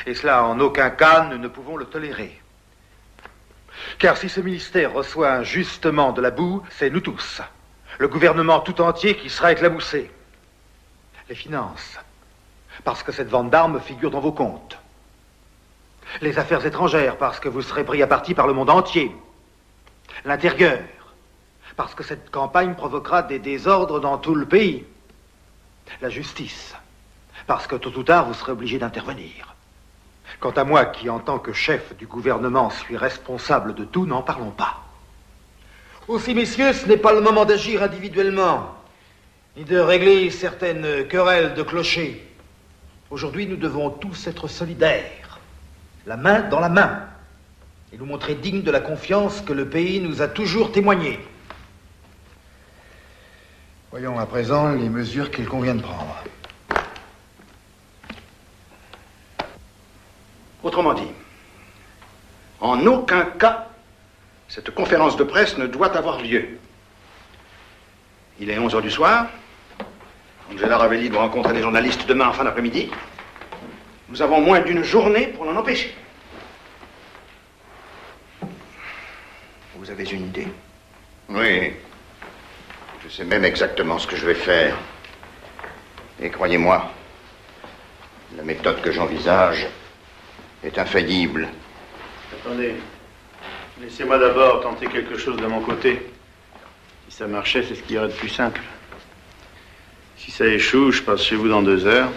Et cela, en aucun cas, nous ne pouvons le tolérer. Car si ce ministère reçoit injustement de la boue, c'est nous tous, le gouvernement tout entier qui sera éclaboussé. Les finances, parce que cette vente d'armes figure dans vos comptes. Les affaires étrangères, parce que vous serez pris à partie par le monde entier. L'intérieur, parce que cette campagne provoquera des désordres dans tout le pays. La justice, parce que tôt ou tard, vous serez obligé d'intervenir. Quant à moi, qui en tant que chef du gouvernement suis responsable de tout, n'en parlons pas. Aussi, messieurs, ce n'est pas le moment d'agir individuellement, ni de régler certaines querelles de clochers. Aujourd'hui, nous devons tous être solidaires, la main dans la main, et nous montrer dignes de la confiance que le pays nous a toujours témoignée. Voyons à présent les mesures qu'il convient de prendre. Autrement dit, en aucun cas, cette conférence de presse ne doit avoir lieu. Il est 11h du soir. Angela Ravelli doit rencontrer les journalistes demain en fin d'après-midi. Nous avons moins d'une journée pour l'en empêcher. Vous avez une idée? Oui. Je sais même exactement ce que je vais faire. Et croyez-moi, la méthode que j'envisage est infaillible. Attendez. Laissez-moi d'abord tenter quelque chose de mon côté. Si ça marchait, c'est ce qui irait de plus simple. Si ça échoue, je passe chez vous dans 2 heures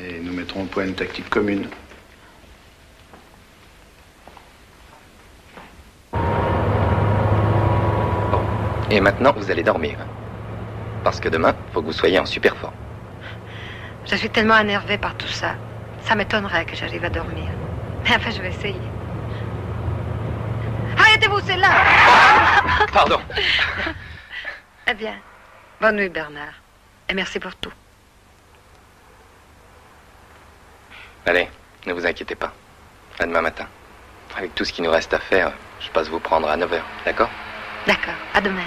et nous mettrons au point une tactique commune. Et maintenant, vous allez dormir. Parce que demain, il faut que vous soyez en super forme. Je suis tellement énervée par tout ça. Ça m'étonnerait que j'arrive à dormir. Mais enfin, je vais essayer. Arrêtez-vous, c'est là! Pardon. Eh bien, bonne nuit, Bernard. Et merci pour tout. Allez, ne vous inquiétez pas. À demain matin. Avec tout ce qui nous reste à faire, je passe vous prendre à 9h, d'accord? D'accord, à demain.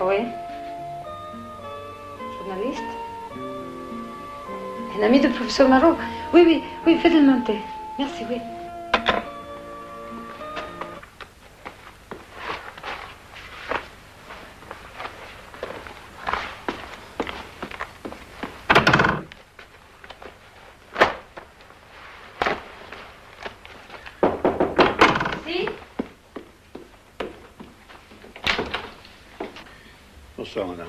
Oui. Journaliste. Un ami du professeur Marot. Oui, faites-le monter. Merci, oui. Bonsoir, madame.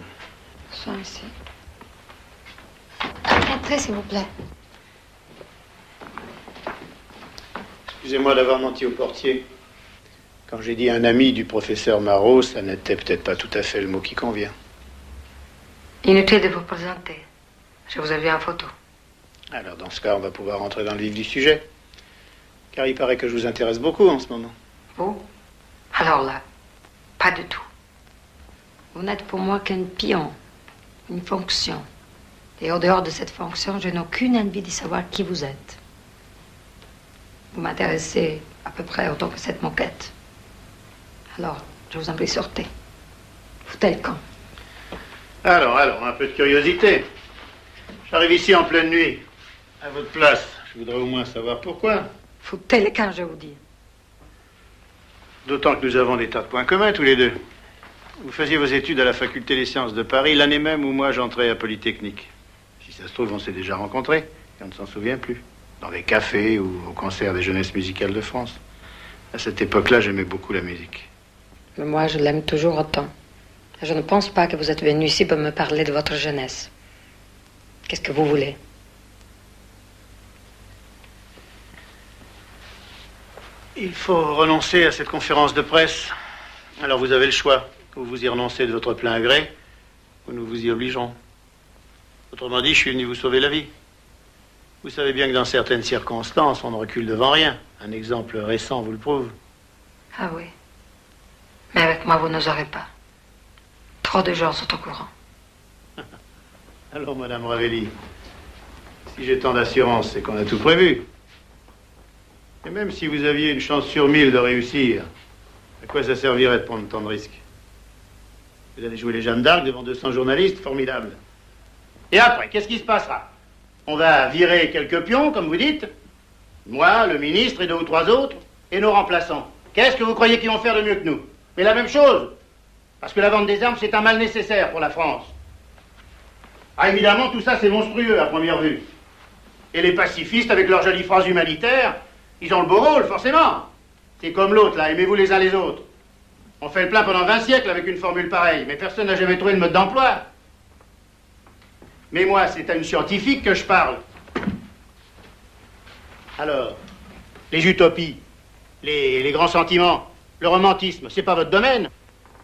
Bonsoir, monsieur. Entrez, s'il vous plaît. Excusez-moi d'avoir menti au portier. Quand j'ai dit un ami du professeur Marot, ça n'était peut-être pas tout à fait le mot qui convient. Inutile de vous présenter. Je vous ai vu en photo. Alors, dans ce cas, on va pouvoir entrer dans le vif du sujet. Car il paraît que je vous intéresse beaucoup en ce moment. Vous? Alors là, pas du tout. Vous n'êtes pour moi qu'un pion, une fonction. Et au dehors de cette fonction, je n'ai aucune envie de savoir qui vous êtes. Vous m'intéressez à peu près autant que cette moquette. Alors, je vous en prie, sortez. Foutez le camp. Alors, un peu de curiosité. J'arrive ici en pleine nuit. À votre place, je voudrais au moins savoir pourquoi. Foutez le camp, je vous dis. D'autant que nous avons des tas de points communs, tous les deux. Vous faisiez vos études à la faculté des sciences de Paris, l'année même où moi j'entrais à Polytechnique. Si ça se trouve, on s'est déjà rencontrés, et on ne s'en souvient plus. Dans des cafés ou au concert des Jeunesses musicales de France. À cette époque-là, j'aimais beaucoup la musique. Mais moi, je l'aime toujours autant. Je ne pense pas que vous êtes venu ici pour me parler de votre jeunesse. Qu'est-ce que vous voulez? Il faut renoncer à cette conférence de presse. Alors vous avez le choix. Ou vous y renoncez de votre plein gré, ou nous vous y obligerons. Autrement dit, je suis venu vous sauver la vie. Vous savez bien que dans certaines circonstances, on ne recule devant rien. Un exemple récent vous le prouve. Ah oui. Mais avec moi, vous n'oserez pas. Trop de gens sont au courant. Alors, Madame Ravelli, si j'ai tant d'assurance, c'est qu'on a tout prévu. Et même si vous aviez une chance sur 1000 de réussir, à quoi ça servirait de prendre tant de risques? Vous allez jouer les Jeanne d'Arc devant 200 journalistes, formidable. Et après, qu'est-ce qui se passera? On va virer quelques pions, comme vous dites. Moi, le ministre et 2 ou 3 autres, et nos remplaçants. Qu'est-ce que vous croyez qu'ils vont faire de mieux que nous? Mais la même chose. Parce que la vente des armes, c'est un mal nécessaire pour la France. Ah, évidemment, tout ça, c'est monstrueux à première vue. Et les pacifistes, avec leurs jolies phrases humanitaires, ils ont le beau rôle, forcément. C'est comme l'autre, là, aimez-vous les uns les autres. On fait le plein pendant 20 siècles avec une formule pareille, mais personne n'a jamais trouvé de mode d'emploi. Mais moi, c'est à une scientifique que je parle. Alors, les utopies, les grands sentiments, le romantisme, c'est pas votre domaine.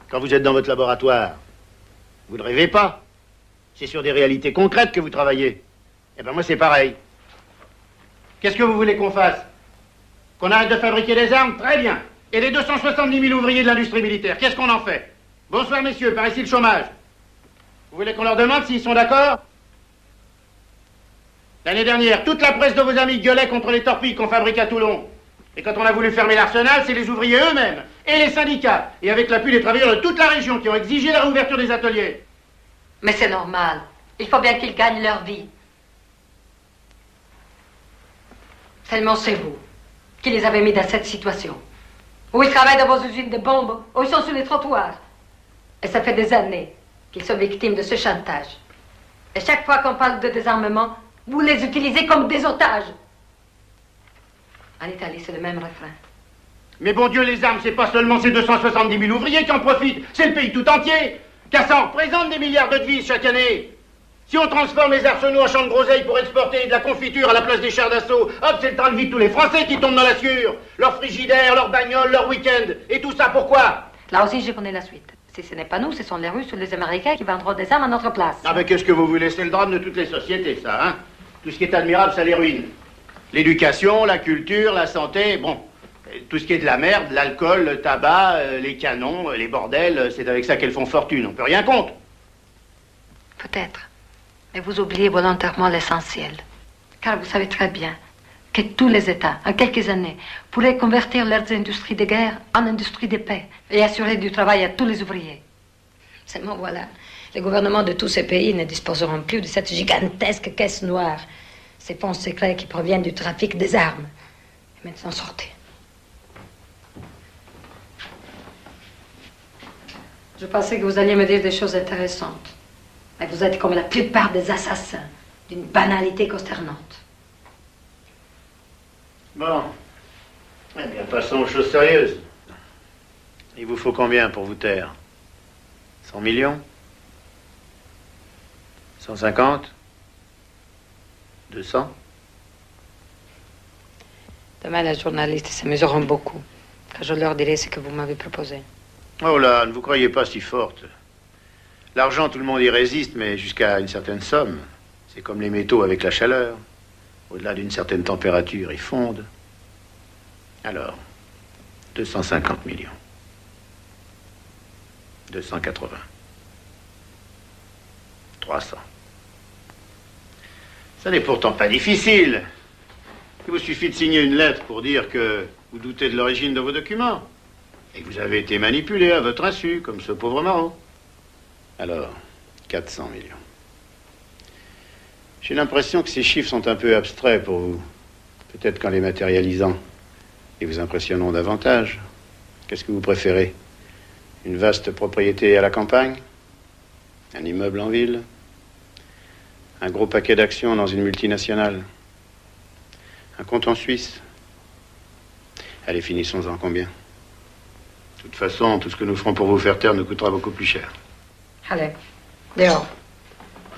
Quand vous êtes dans votre laboratoire, vous ne rêvez pas. C'est sur des réalités concrètes que vous travaillez. Eh ben moi, c'est pareil. Qu'est-ce que vous voulez qu'on fasse? Qu'on arrête de fabriquer des armes? Très bien. Et les 270 000 ouvriers de l'industrie militaire, qu'est-ce qu'on en fait? Bonsoir, messieurs, par ici le chômage. Vous voulez qu'on leur demande s'ils sont d'accord? L'année dernière, toute la presse de vos amis gueulait contre les torpilles qu'on fabrique à Toulon. Et quand on a voulu fermer l'arsenal, c'est les ouvriers eux-mêmes, et les syndicats, et avec l'appui des travailleurs de toute la région qui ont exigé la réouverture des ateliers. Mais c'est normal. Il faut bien qu'ils gagnent leur vie. Seulement c'est vous qui les avez mis dans cette situation. Où ils travaillent dans vos usines de bombes, où ils sont sur les trottoirs. Et ça fait des années qu'ils sont victimes de ce chantage. Et chaque fois qu'on parle de désarmement, vous les utilisez comme des otages. En Italie, c'est le même refrain. Mais bon Dieu, les armes, c'est pas seulement ces 270 000 ouvriers qui en profitent, c'est le pays tout entier. Car ça représente des milliards de devises chaque année. Si on transforme les arsenaux en champs de groseille pour exporter de la confiture à la place des chars d'assaut, hop, c'est le train de vie de tous les Français qui tombent dans la sciure. Leurs frigidaires, leurs bagnoles, leurs week-ends. Et tout ça pourquoi? Là aussi, je connais la suite. Si ce n'est pas nous, ce sont les Russes ou les Américains qui vendront des armes à notre place. Ah ben qu'est-ce que vous voulez? C'est le drame de toutes les sociétés, ça, hein? Tout ce qui est admirable, ça les ruine. L'éducation, la culture, la santé, bon... Tout ce qui est de la merde, l'alcool, le tabac, les canons, les bordels, c'est avec ça qu'elles font fortune. On peut rien contre. Peut-être. Mais vous oubliez volontairement l'essentiel. Car vous savez très bien que tous les États, en quelques années, pourraient convertir leurs industries de guerre en industries de paix et assurer du travail à tous les ouvriers. Seulement voilà, les gouvernements de tous ces pays ne disposeront plus de cette gigantesque caisse noire, ces fonds secrets qui proviennent du trafic des armes. Et maintenant, sortez. Je pensais que vous alliez me dire des choses intéressantes. Mais vous êtes comme la plupart des assassins, d'une banalité consternante. Bon. Eh bien, passons aux choses sérieuses. Il vous faut combien pour vous taire? 100 millions? 150? 200? Demain, les journalistes s'amuseront beaucoup quand je leur dirai ce que vous m'avez proposé. Oh là, ne vous croyez pas si forte. L'argent, tout le monde y résiste, mais jusqu'à une certaine somme. C'est comme les métaux avec la chaleur. Au-delà d'une certaine température, ils fondent. Alors, 250 millions. 280. 300. Ça n'est pourtant pas difficile. Il vous suffit de signer une lettre pour dire que vous doutez de l'origine de vos documents. Et que vous avez été manipulé à votre insu, comme ce pauvre Marot. Alors, 400 millions. J'ai l'impression que ces chiffres sont un peu abstraits pour vous. Peut-être qu'en les matérialisant, ils vous impressionneront davantage. Qu'est-ce que vous préférez? Une vaste propriété à la campagne? Un immeuble en ville? Un gros paquet d'actions dans une multinationale? Un compte en Suisse? Allez, finissons-en. Combien? De toute façon, tout ce que nous ferons pour vous faire taire nous coûtera beaucoup plus cher. Allez, dehors.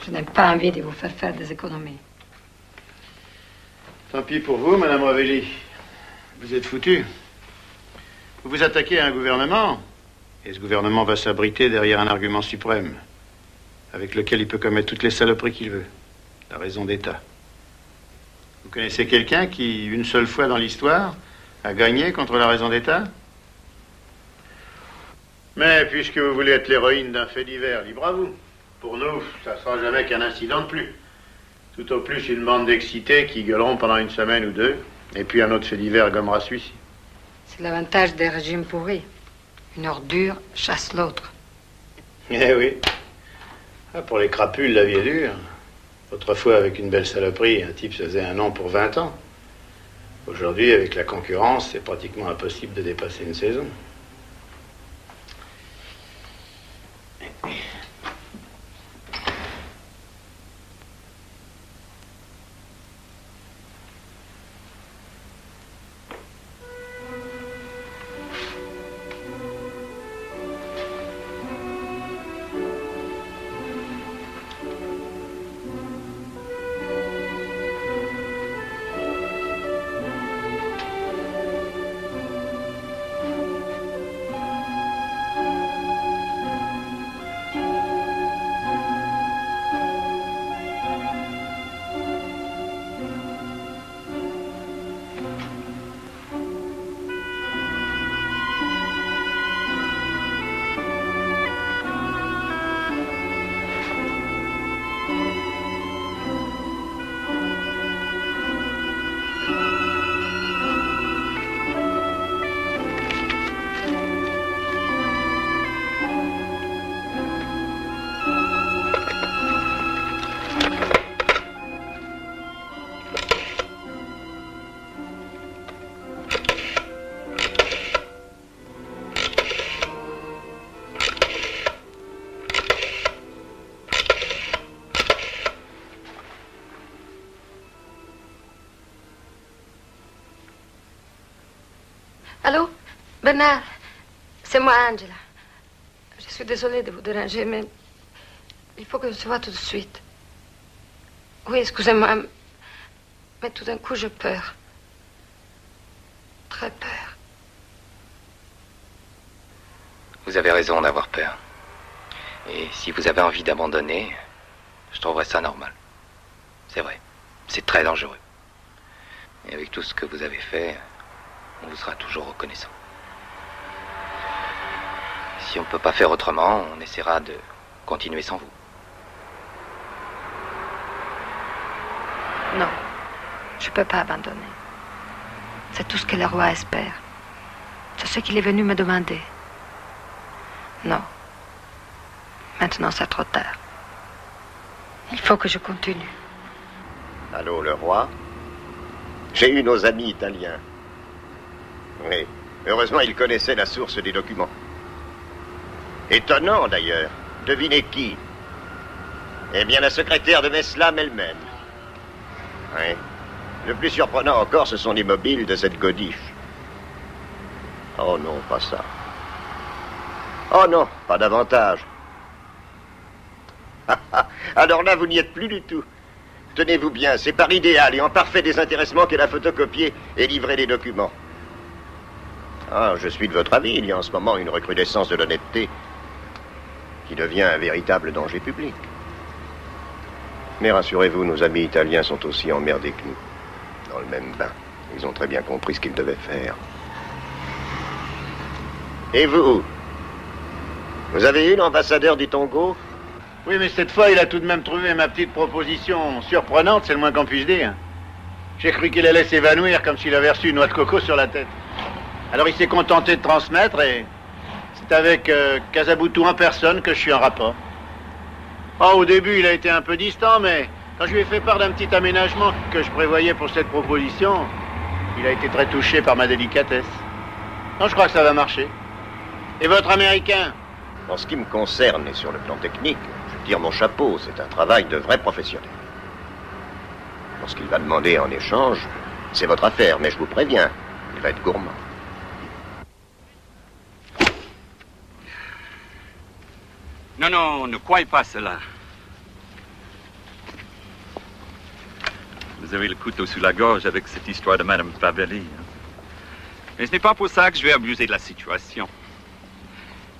Je n'ai pas envie de vous faire des économies. Tant pis pour vous, Madame Ravelli. Vous êtes foutu. Vous vous attaquez à un gouvernement, et ce gouvernement va s'abriter derrière un argument suprême, avec lequel il peut commettre toutes les saloperies qu'il veut. La raison d'État. Vous connaissez quelqu'un qui, une seule fois dans l'histoire, a gagné contre la raison d'État? Mais puisque vous voulez être l'héroïne d'un fait divers, libre à vous. Pour nous, ça ne sera jamais qu'un incident de plus. Tout au plus une bande d'excités qui gueuleront pendant une semaine ou deux, et puis un autre fait divers gommera celui-ci. C'est l'avantage des régimes pourris. Une ordure chasse l'autre. Eh oui. Ah, pour les crapules, la vie est dure. Autrefois, avec une belle saloperie, un type se faisait un nom pour 20 ans. Aujourd'hui, avec la concurrence, c'est pratiquement impossible de dépasser une saison. Allô? Bernard, c'est moi, Angela. Je suis désolée de vous déranger, mais il faut que je se voie tout de suite. Oui, excusez-moi, mais tout d'un coup, j'ai peur. Très peur. Vous avez raison d'avoir peur. Et si vous avez envie d'abandonner, je trouverais ça normal. C'est vrai, c'est très dangereux. Et avec tout ce que vous avez fait, on vous sera toujours reconnaissant. Si on ne peut pas faire autrement, on essaiera de continuer sans vous. Non, je ne peux pas abandonner. C'est tout ce que le roi espère. C'est ce qu'il est venu me demander. Non. Maintenant, c'est trop tard. Il faut que je continue. Allô, le roi? J'ai eu nos amis italiens. Oui, heureusement, ils connaissaient la source des documents. Étonnant, d'ailleurs. Devinez qui? Eh bien, la secrétaire de Meslam elle-même. Oui. Le plus surprenant encore, ce sont les mobiles de cette godiche. Oh non, pas ça. Oh non, pas davantage. Alors là, vous n'y êtes plus du tout. Tenez-vous bien, c'est par idéal et en parfait désintéressement qu'elle a photocopié et livré les documents. Ah, je suis de votre avis, il y a en ce moment une recrudescence de l'honnêteté qui devient un véritable danger public. Mais rassurez-vous, nos amis italiens sont aussi emmerdés que nous. Dans le même bain. Ils ont très bien compris ce qu'ils devaient faire. Et vous? Vous avez eu l'ambassadeur du Togo? Oui, mais cette fois, il a tout de même trouvé ma petite proposition surprenante, c'est le moins qu'on puisse dire. J'ai cru qu'il allait s'évanouir comme s'il avait reçu une noix de coco sur la tête. Alors il s'est contenté de transmettre et c'est avec Casabutu en personne que je suis en rapport. Oh, au début, il a été un peu distant, mais quand je lui ai fait part d'un petit aménagement que je prévoyais pour cette proposition, il a été très touché par ma délicatesse. Non, je crois que ça va marcher. Et votre Américain? En ce qui me concerne et sur le plan technique, je tire mon chapeau, c'est un travail de vrai professionnel. Lorsqu'il va demander en échange, c'est votre affaire, mais je vous préviens, il va être gourmand. Non, non, ne croyez pas cela. Vous avez le couteau sous la gorge avec cette histoire de Madame Favelli. Mais ce n'est pas pour ça que je vais abuser de la situation.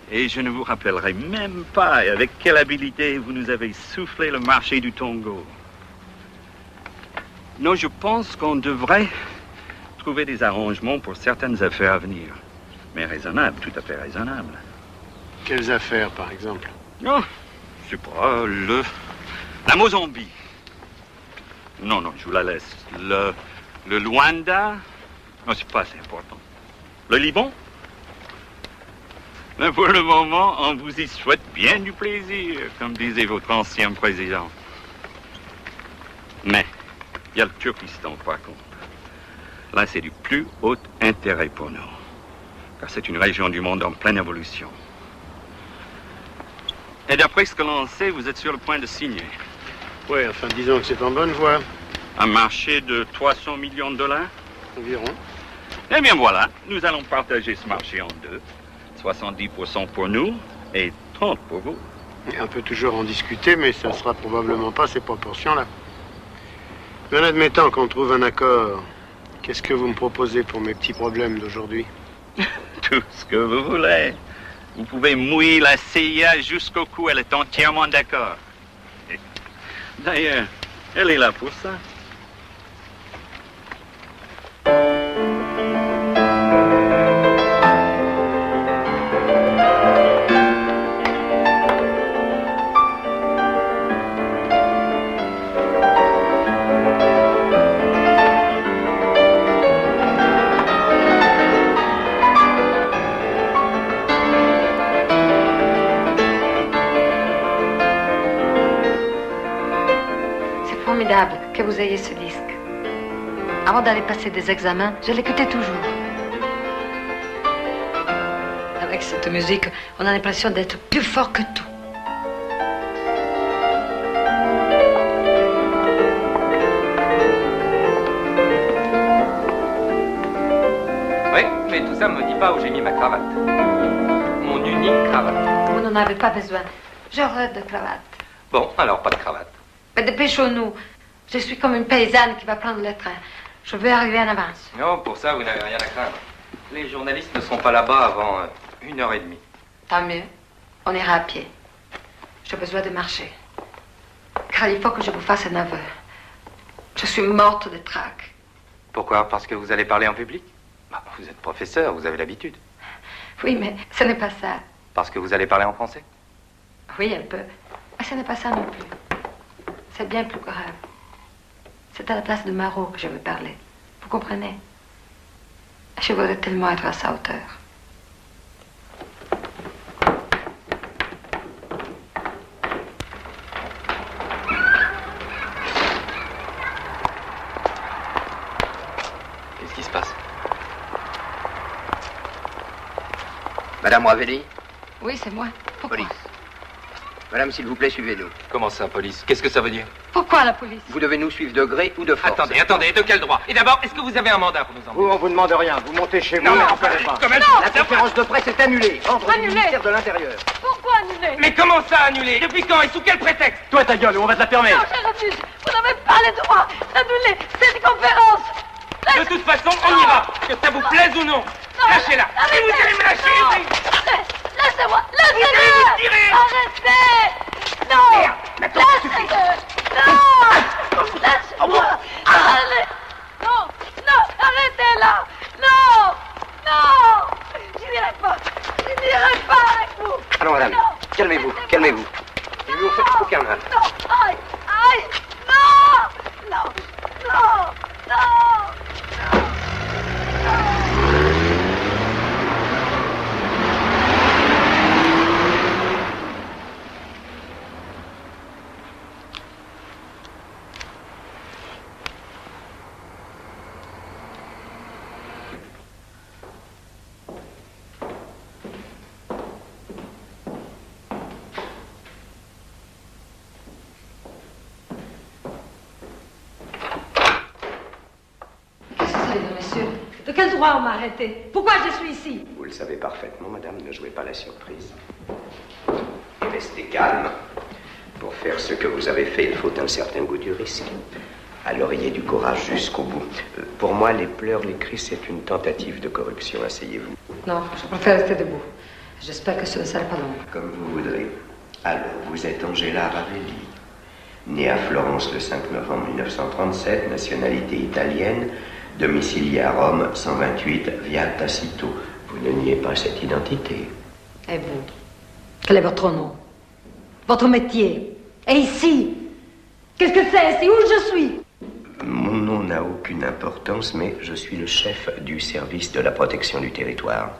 Et je ne vous rappellerai même pas avec quelle habileté vous nous avez soufflé le marché du Togo. Non, je pense qu'on devrait trouver des arrangements pour certaines affaires à venir. Mais raisonnables, tout à fait raisonnables. Quelles affaires, par exemple? Non, je sais pas, la Mozambique. Non, non, je vous la laisse. Le Luanda. Non, c'est pas assez important. Le Liban. Mais pour le moment, on vous y souhaite bien du plaisir, comme disait votre ancien président. Mais, il y a le Turkestan, par contre. Là, c'est du plus haut intérêt pour nous. Car c'est une région du monde en pleine évolution. Et d'après ce que l'on sait, vous êtes sur le point de signer. Oui, enfin, disons que c'est en bonne voie. Un marché de 300 millions de dollars? Environ. Eh bien voilà, nous allons partager ce marché en deux. 70% pour nous et 30% pour vous. On peut toujours en discuter, mais ça ne sera probablement pas ces proportions-là. Mais en admettant qu'on trouve un accord, qu'est-ce que vous me proposez pour mes petits problèmes d'aujourd'hui? Tout ce que vous voulez. Vous pouvez mouiller la CIA jusqu'au cou, elle est entièrement d'accord. D'ailleurs, elle est là pour ça. Que vous ayez ce disque. Avant d'aller passer des examens, je l'écoutais toujours. Avec cette musique, on a l'impression d'être plus fort que tout. Oui, mais tout ça ne me dit pas où j'ai mis ma cravate. Mon unique cravate. Vous n'en avez pas besoin. J'aurai de cravate. Bon, alors pas de cravate. Mais dépêchons-nous. Je suis comme une paysanne qui va prendre le train. Je veux arriver en avance. Non, pour ça, vous n'avez rien à craindre. Les journalistes ne seront pas là-bas avant 1h30. Tant mieux. On ira à pied. J'ai besoin de marcher. Car il faut que je vous fasse un aveu. Je suis morte de trac. Pourquoi? Parce que vous allez parler en public? Bah, vous êtes professeur, vous avez l'habitude. Oui, mais ce n'est pas ça. Parce que vous allez parler en français? Oui, un peu. Mais ce n'est pas ça non plus. C'est bien plus grave. C'est à la place de Marot que je veux parler. Vous comprenez? Je voudrais tellement être à sa hauteur. Qu'est-ce qui se passe? Madame Ravelli? Oui, c'est moi. Pourquoi? Police. Madame, s'il vous plaît, suivez-nous. Comment ça, police? Qu'est-ce que ça veut dire? Pourquoi la police? Vous devez nous suivre de gré ou de force. Attendez, de quel droit? Et d'abord, est-ce que vous avez un mandat pour nous emmener? Vous, on vous demande rien. Vous montez chez vous. Non, mais on enfin, ne pas. comme elle- La conférence de presse est annulée. Ordre du ministère de l'Intérieur. Pourquoi annuler? Mais comment ça annuler? Depuis quand et sous quel prétexte? Toi, ta gueule, ou on va te la fermer. Non, je refuse. Vous n'avez pas le droit d'annuler cette conférence. De toute façon, on ira, que ça vous plaise ou non. Lâchez-la. Et vous allez me lâcher. Laissez-moi. Vous allez me tirer. Arrêtez. Non. Laissez-le. Non. Laissez-moi. Allez. Non, arrêtez là. Non. Je n'irai pas avec vous. Allons, madame. Calmez-vous. Je vais vous faire aucun mal. Non. Aïe. Non. Monsieur, de quel droit on m'a arrêté? Pourquoi je suis ici? Vous le savez parfaitement, madame, ne jouez pas la surprise. Et restez calme. Pour faire ce que vous avez fait, il faut un certain goût du risque. Alors ayez du courage jusqu'au bout. Pour moi, les pleurs, les cris, c'est une tentative de corruption. Asseyez-vous. Non, je préfère rester debout. J'espère que ce ne sera pas long. Comme vous voudrez. Alors, vous êtes Angela Ravelli, née à Florence le 5 novembre 1937, nationalité italienne, domicilié à Rome, 128, via Tacito. Vous ne niez pas cette identité. Et vous? Quel est votre nom? Votre métier? Et ici? Qu'est-ce que c'est ici? Où je suis? Mon nom n'a aucune importance, mais je suis le chef du service de la protection du territoire.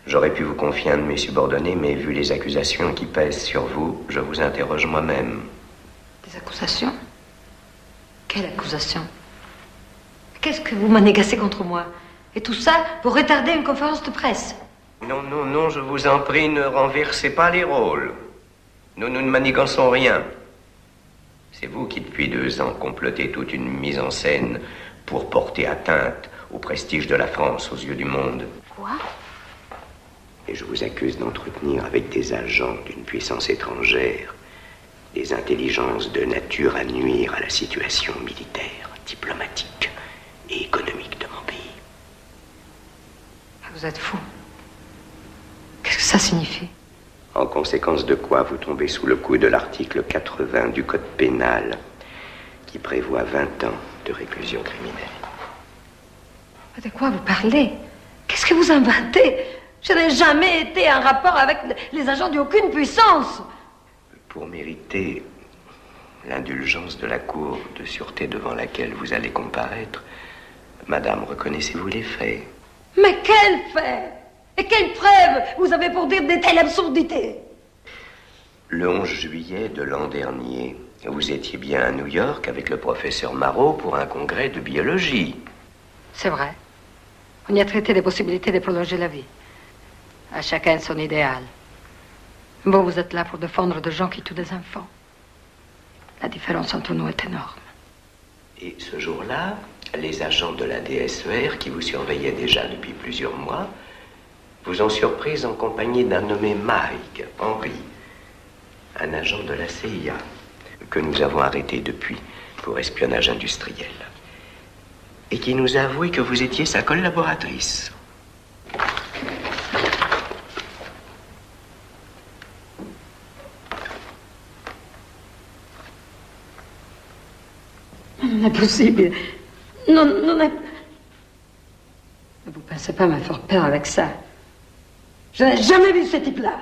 J'aurais pu vous confier un de mes subordonnés, mais vu les accusations qui pèsent sur vous, je vous interroge moi-même. Des accusations? Quelle accusation? Qu'est-ce que vous manigacez contre moi? Et tout ça pour retarder une conférence de presse? Non, je vous en prie, ne renversez pas les rôles. Nous ne manigançons rien. C'est vous qui, depuis 2 ans, complotez toute une mise en scène pour porter atteinte au prestige de la France aux yeux du monde. Quoi? Et je vous accuse d'entretenir avec des agents d'une puissance étrangère des intelligences de nature à nuire à la situation militaire, diplomatique et économique de mon pays. Vous êtes fou. Qu'est-ce que ça signifie? En conséquence de quoi vous tombez sous le coup de l'article 80 du Code pénal qui prévoit 20 ans de réclusion criminelle. De quoi vous parlez? Qu'est-ce que vous inventez? Je n'ai jamais été en rapport avec les agents d'aucune puissance. Pour mériter l'indulgence de la Cour de sûreté devant laquelle vous allez comparaître, madame, reconnaissez-vous les faits? Mais quels faits? Et quelles preuves vous avez pour dire de telles absurdités? Le 11 juillet de l'an dernier, vous étiez bien à New York avec le professeur Marot pour un congrès de biologie. C'est vrai. On y a traité des possibilités de prolonger la vie. À chacun son idéal. Vous, vous êtes là pour défendre des gens qui tuent des enfants. La différence entre nous est énorme. Et ce jour-là, les agents de la DSER, qui vous surveillaient déjà depuis plusieurs mois, vous ont surprise en compagnie d'un nommé Mike Henry, un agent de la CIA, que nous avons arrêté depuis pour espionnage industriel, et qui nous a avoué que vous étiez sa collaboratrice. Non, est possible. Non, est... Vous ne pensez pas me faire peur avec ça. Je n'ai jamais vu ce type-là.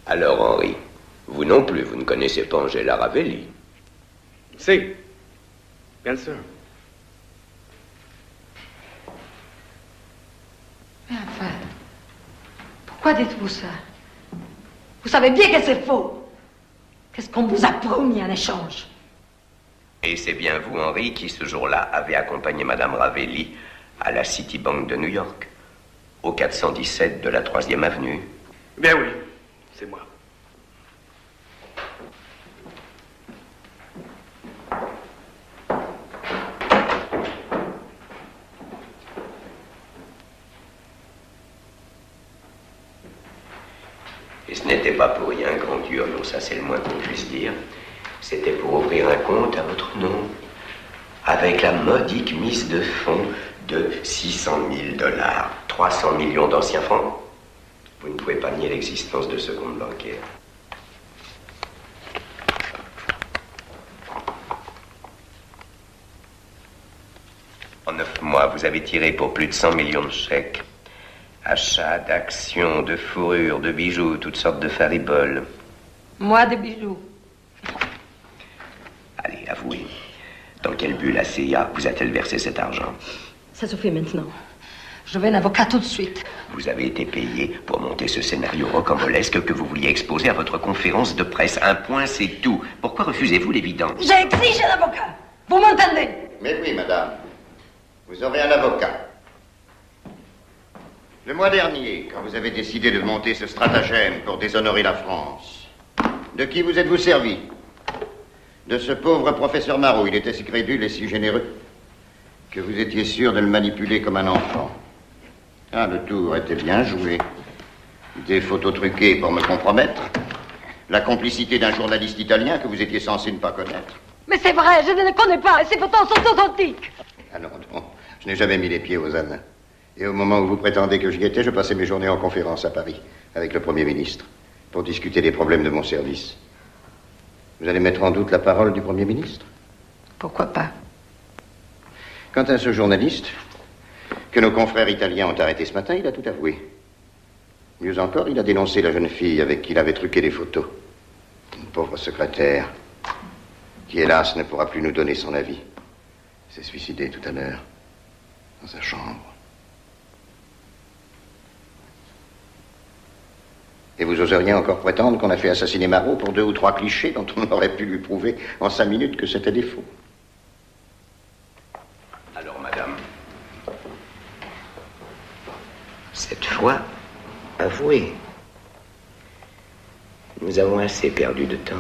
Alors, Henri, vous non plus, vous ne connaissez pas Angela Ravelli? Si, bien sûr. Mais enfin, pourquoi dites-vous ça? Vous savez bien que c'est faux. Qu'est-ce qu'on vous a promis en échange? Et c'est bien vous, Henri, qui ce jour-là avez accompagné Madame Ravelli à la Citibank de New York, au 417 de la 3e avenue. Bien oui, c'est moi. Et ce n'était pas pour rien, grand Dieu, non, ça c'est le moins qu'on puisse dire. C'était pour ouvrir un compte à votre nom, avec la modique mise de fonds de 600 000 $, 300 millions d'anciens francs. Vous ne pouvez pas nier l'existence de ce compte bancaire. En 9 mois, vous avez tiré pour plus de 100 millions de chèques. Achats d'actions, de fourrures, de bijoux, toutes sortes de fariboles. Moi, des bijoux. Allez, avouez. Dans quel but la CIA vous a-t-elle versé cet argent? Ça se fait maintenant. Je veux un avocat tout de suite. Vous avez été payé pour monter ce scénario rocambolesque que vous vouliez exposer à votre conférence de presse. Un point, c'est tout. Pourquoi refusez-vous l'évidence? J'ai exigé un avocat. Vous m'entendez? Mais oui, madame. Vous aurez un avocat. Le mois dernier, quand vous avez décidé de monter ce stratagème pour déshonorer la France, de qui vous êtes-vous servi? De ce pauvre professeur Marot. Il était si crédule et si généreux que vous étiez sûr de le manipuler comme un enfant. Ah, le tour était bien joué. Des photos truquées pour me compromettre. La complicité d'un journaliste italien que vous étiez censé ne pas connaître. Mais c'est vrai, je ne les connais pas et ces photos sont authentiques. Ah non, non, je n'ai jamais mis les pieds aux Annes. Et au moment où vous prétendez que j'y étais, je passais mes journées en conférence à Paris avec le Premier ministre pour discuter des problèmes de mon service. Vous allez mettre en doute la parole du Premier ministre? Pourquoi pas? Quant à ce journaliste que nos confrères italiens ont arrêté ce matin, il a tout avoué. Mieux encore, il a dénoncé la jeune fille avec qui il avait truqué les photos. Une pauvre secrétaire qui, hélas, ne pourra plus nous donner son avis. S'est suicidée tout à l'heure dans sa chambre. Et vous oseriez encore prétendre qu'on a fait assassiner Marot pour 2 ou 3 clichés dont on aurait pu lui prouver en 5 minutes que c'était des faux? Alors, madame, cette fois, avouez, nous avons assez perdu de temps.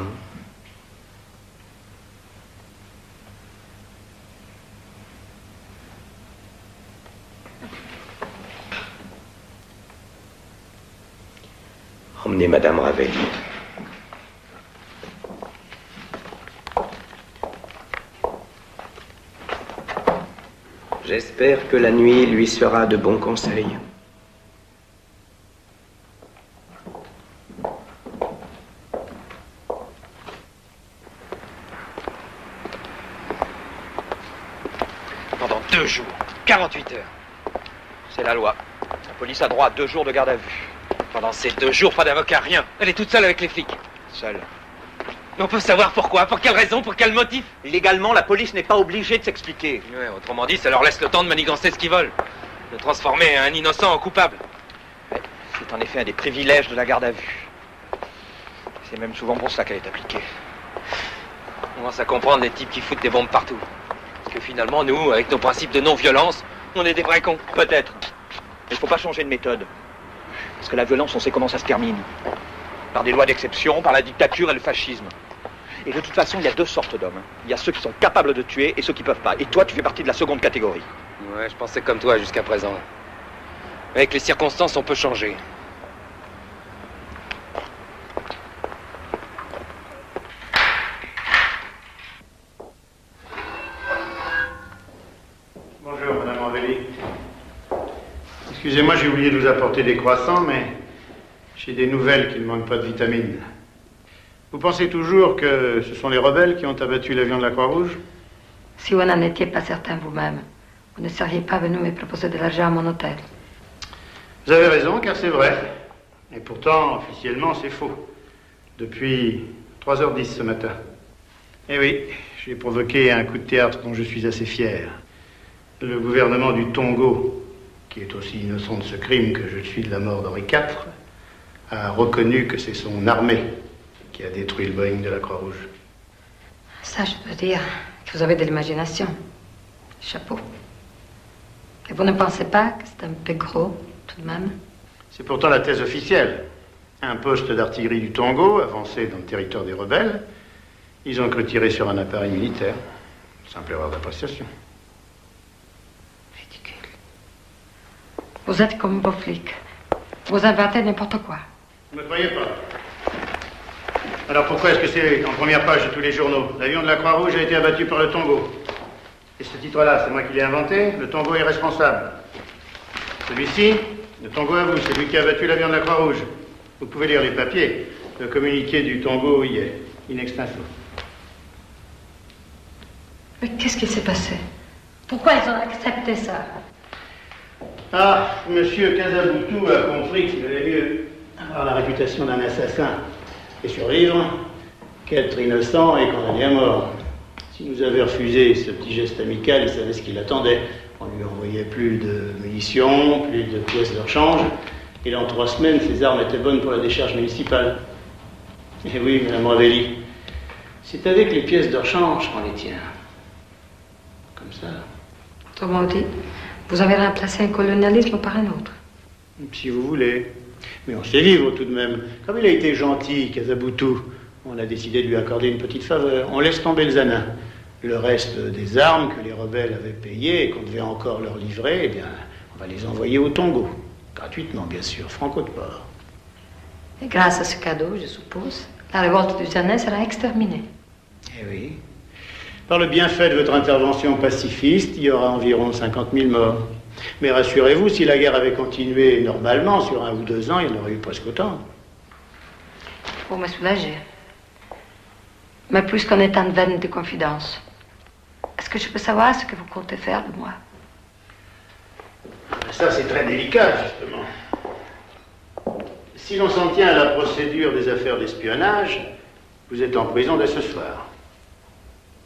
Emmenez Madame Ravelli. J'espère que la nuit lui sera de bons conseils. Pendant 2 jours, 48 heures. C'est la loi. La police a droit à 2 jours de garde à vue. Pendant ces 2 jours, pas d'avocat, rien. Elle est toute seule avec les flics. Seule. Mais on peut savoir pourquoi, pour quelle raison, pour quel motif? Légalement, la police n'est pas obligée de s'expliquer. Ouais, autrement dit, ça leur laisse le temps de manigancer ce qu'ils veulent. De transformer un innocent en coupable. Ouais, c'est en effet un des privilèges de la garde à vue. C'est même souvent pour ça qu'elle est appliquée. On commence à comprendre les types qui foutent des bombes partout. Parce que finalement, nous, avec nos principes de non-violence, on est des vrais cons. Peut-être. Mais il ne faut pas changer de méthode. Parce que la violence, on sait comment ça se termine. Par des lois d'exception, par la dictature et le fascisme. Et de toute façon, il y a 2 sortes d'hommes. Il y a ceux qui sont capables de tuer et ceux qui peuvent pas. Et toi, tu fais partie de la seconde catégorie. Ouais, je pensais comme toi jusqu'à présent. Avec les circonstances, on peut changer. Bonjour, Madame Ravelli. Excusez-moi, j'ai oublié de vous apporter des croissants, mais j'ai des nouvelles qui ne manquent pas de vitamines. Vous pensez toujours que ce sont les rebelles qui ont abattu l'avion de la Croix-Rouge? Si vous n'en étiez pas certain vous-même, vous ne seriez pas venu me proposer de l'argent à mon hôtel. Vous avez raison, car c'est vrai. Et pourtant, officiellement, c'est faux. Depuis 3h10 ce matin. Eh oui, j'ai provoqué un coup de théâtre dont je suis assez fier. Le gouvernement du Tongo, qui est aussi innocent de ce crime que je suis de la mort d'Henri IV, a reconnu que c'est son armée qui a détruit le Boeing de la Croix-Rouge. Ça, je peux dire Vous avez de l'imagination. Chapeau. Et vous ne pensez pas que c'est un peu gros, tout de même? C'est pourtant la thèse officielle. Un poste d'artillerie du Tongo, avancé dans le territoire des rebelles. Ils ont cru tirer sur un appareil militaire. Simple erreur d'appréciation. Vous êtes comme vos flics. Vous inventez n'importe quoi. Vous ne me croyez pas? Alors pourquoi est-ce que c'est en première page de tous les journaux? L'avion de la Croix-Rouge a été abattu par le Tongo. Et ce titre-là, c'est moi qui l'ai inventé. Le Tongo est responsable. Celui-ci, le Tongo à vous, c'est lui qui a abattu l'avion de la Croix-Rouge. Vous pouvez lire les papiers. Le communiqué du Tongo y est, in extenso. Mais qu'est-ce qui s'est passé? Pourquoi ils ont accepté ça? Ah, monsieur Casaboutou a compris qu'il valait mieux avoir la réputation d'un assassin et survivre qu'être innocent et condamné à mort. Si nous avait refusé ce petit geste amical, il savait ce qui l'attendait. On lui envoyait plus de munitions, plus de pièces de rechange, et dans 3 semaines, ses armes étaient bonnes pour la décharge municipale. Eh oui, madame Ravelli, c'est avec les pièces de rechange qu'on les tient. Comme ça. Autrement dit, vous avez remplacé un colonialisme par un autre. Si vous voulez. Mais on sait vivre tout de même. Comme il a été gentil, Casaboutou, on a décidé de lui accorder une petite faveur. On laisse tomber le Zanin. Le reste des armes que les rebelles avaient payées et qu'on devait encore leur livrer, eh bien, on va les envoyer au Tongo. Gratuitement, bien sûr, franco de port. Et grâce à ce cadeau, je suppose, la révolte du Zanin sera exterminée. Eh oui. Par le bienfait de votre intervention pacifiste, il y aura environ 50 000 morts. Mais rassurez-vous, si la guerre avait continué normalement sur 1 ou 2 ans, il y en aurait eu presque autant. Vous me soulagez. Mais puisqu'on est en veine de confidence, est-ce que je peux savoir ce que vous comptez faire de moi? Ça, c'est très délicat, justement. Si l'on s'en tient à la procédure des affaires d'espionnage, vous êtes en prison dès ce soir.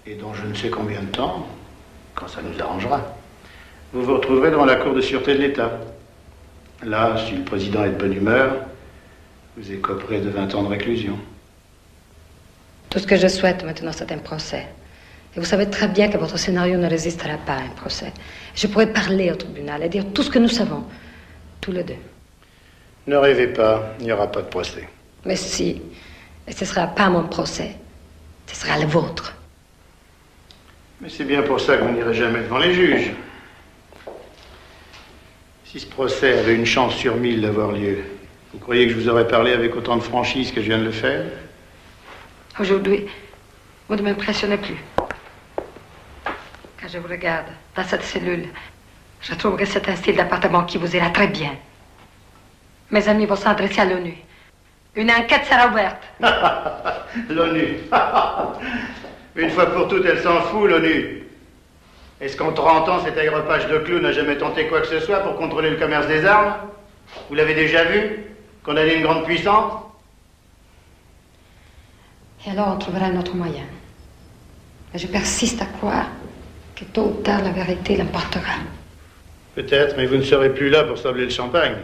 Et dans je ne sais combien de temps, quand ça nous arrangera, vous vous retrouverez devant la Cour de sûreté de l'État. Là, si le président est de bonne humeur, vous écoperez de 20 ans de réclusion. Tout ce que je souhaite maintenant, c'est un procès. Et vous savez très bien que votre scénario ne résistera pas à un procès. Je pourrais parler au tribunal et dire tout ce que nous savons, tous les deux. Ne rêvez pas, il n'y aura pas de procès. Mais si, et ce ne sera pas mon procès, ce sera le vôtre. Mais c'est bien pour ça que vous n'irez jamais devant les juges. Si ce procès avait une chance sur 1000 d'avoir lieu, vous croyez que je vous aurais parlé avec autant de franchise que je viens de le faire? Aujourd'hui, vous ne m'impressionnez plus. Quand je vous regarde dans cette cellule, je trouve que c'est un style d'appartement qui vous ira très bien. Mes amis vont s'adresser à l'ONU. Une enquête sera ouverte. L'ONU. Mais une fois pour toutes, elle s'en fout, l'ONU. Est-ce qu'en 30 ans, cet aéropage de clous n'a jamais tenté quoi que ce soit pour contrôler le commerce des armes? Vous l'avez déjà vu? Condamner une grande puissance? Et alors, on trouvera un autre moyen. Mais je persiste à croire que tôt ou tard, la vérité l'emportera. Peut-être, mais vous ne serez plus là pour sabler le champagne.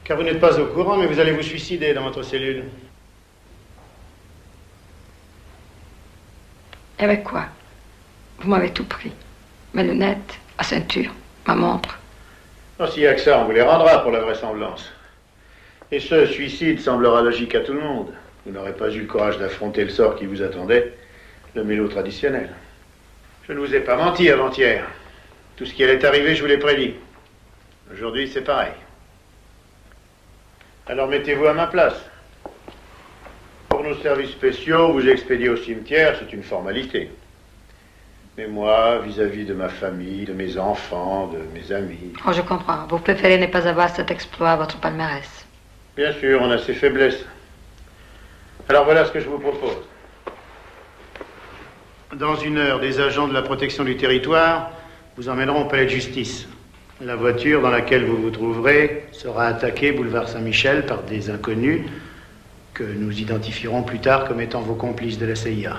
Car vous n'êtes pas au courant, mais vous allez vous suicider dans votre cellule. Et avec quoi? Vous m'avez tout pris. Mes lunettes, ma ceinture, ma montre. Non, s'il n'y a que ça, on vous les rendra pour la vraisemblance. Et ce suicide semblera logique à tout le monde. Vous n'aurez pas eu le courage d'affronter le sort qui vous attendait, le mélo traditionnel. Je ne vous ai pas menti avant-hier. Tout ce qui allait arriver, je vous l'ai prédit. Aujourd'hui, c'est pareil. Alors mettez-vous à ma place. Pour nos services spéciaux, vous expédier au cimetière, c'est une formalité. Mais moi, vis-à-vis de ma famille, de mes enfants, de mes amis... Oh, je comprends. Vous préférez ne pas avoir cet exploit à votre palmarès. Bien sûr, on a ses faiblesses. Alors voilà ce que je vous propose. Dans 1 heure, des agents de la protection du territoire vous emmèneront au palais de justice. La voiture dans laquelle vous vous trouverez sera attaquée boulevard Saint-Michel par des inconnus que nous identifierons plus tard comme étant vos complices de la CIA.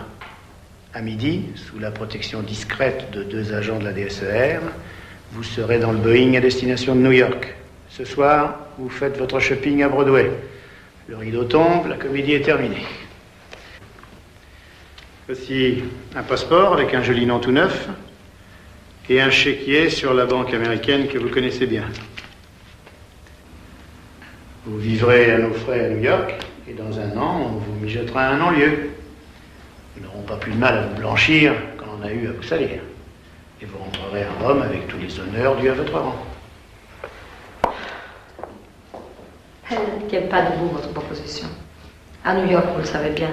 À midi, sous la protection discrète de 2 agents de la DSER, vous serez dans le Boeing à destination de New York. Ce soir, vous faites votre shopping à Broadway. Le rideau tombe, la comédie est terminée. Voici un passeport avec un joli nom tout neuf et un chéquier sur la banque américaine que vous connaissez bien. Vous vivrez à nos frais à New York et dans un an, on vous mijotera un non-lieu. Nous n'aurons pas plus de mal à vous blanchir qu'on en a eu à vous salir. Et vous rentrerez à Rome avec tous les honneurs dus à votre rang. Elle ne tient pas debout, votre proposition. À New York, vous le savez bien.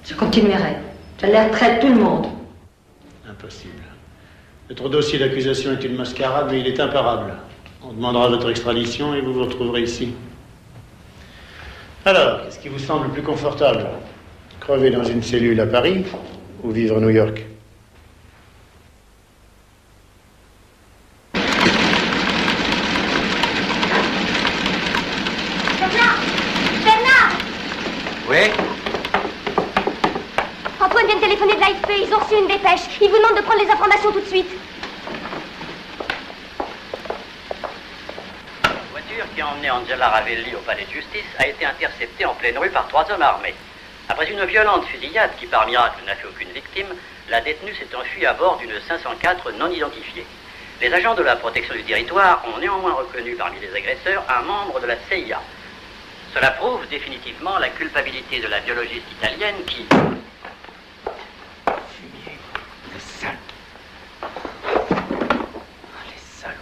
Je continuerai. J'alerterai tout le monde. Impossible. Votre dossier d'accusation est une mascarade, mais il est imparable. On demandera votre extradition et vous vous retrouverez ici. Alors, qu'est-ce qui vous semble le plus confortable? Crever dans une cellule à Paris ou vivre à New York? Oui? Antoine vient de téléphoner de l'AFP, ils ont reçu une dépêche. Ils vous demandent de prendre les informations tout de suite. La voiture qui a emmené Angela Ravelli au palais de justice a été interceptée en pleine rue par 3 hommes armés. Après une violente fusillade qui, par miracle, n'a fait aucune victime, la détenue s'est enfuie à bord d'une 504 non identifiée. Les agents de la protection du territoire ont néanmoins reconnu parmi les agresseurs un membre de la CIA. Cela prouve définitivement la culpabilité de la biologiste italienne qui... Les salauds. Les salauds.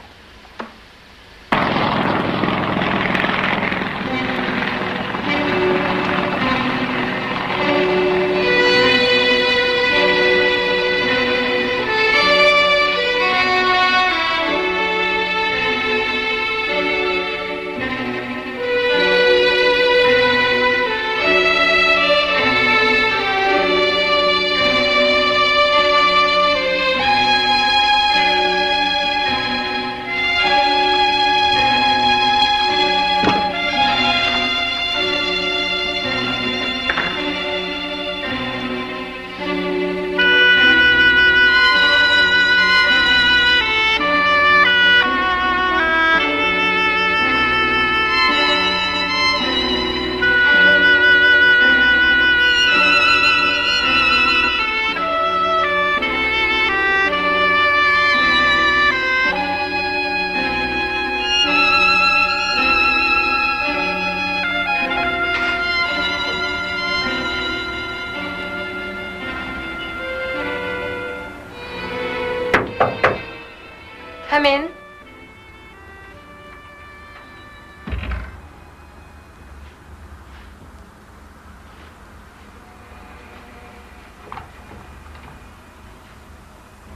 Come in.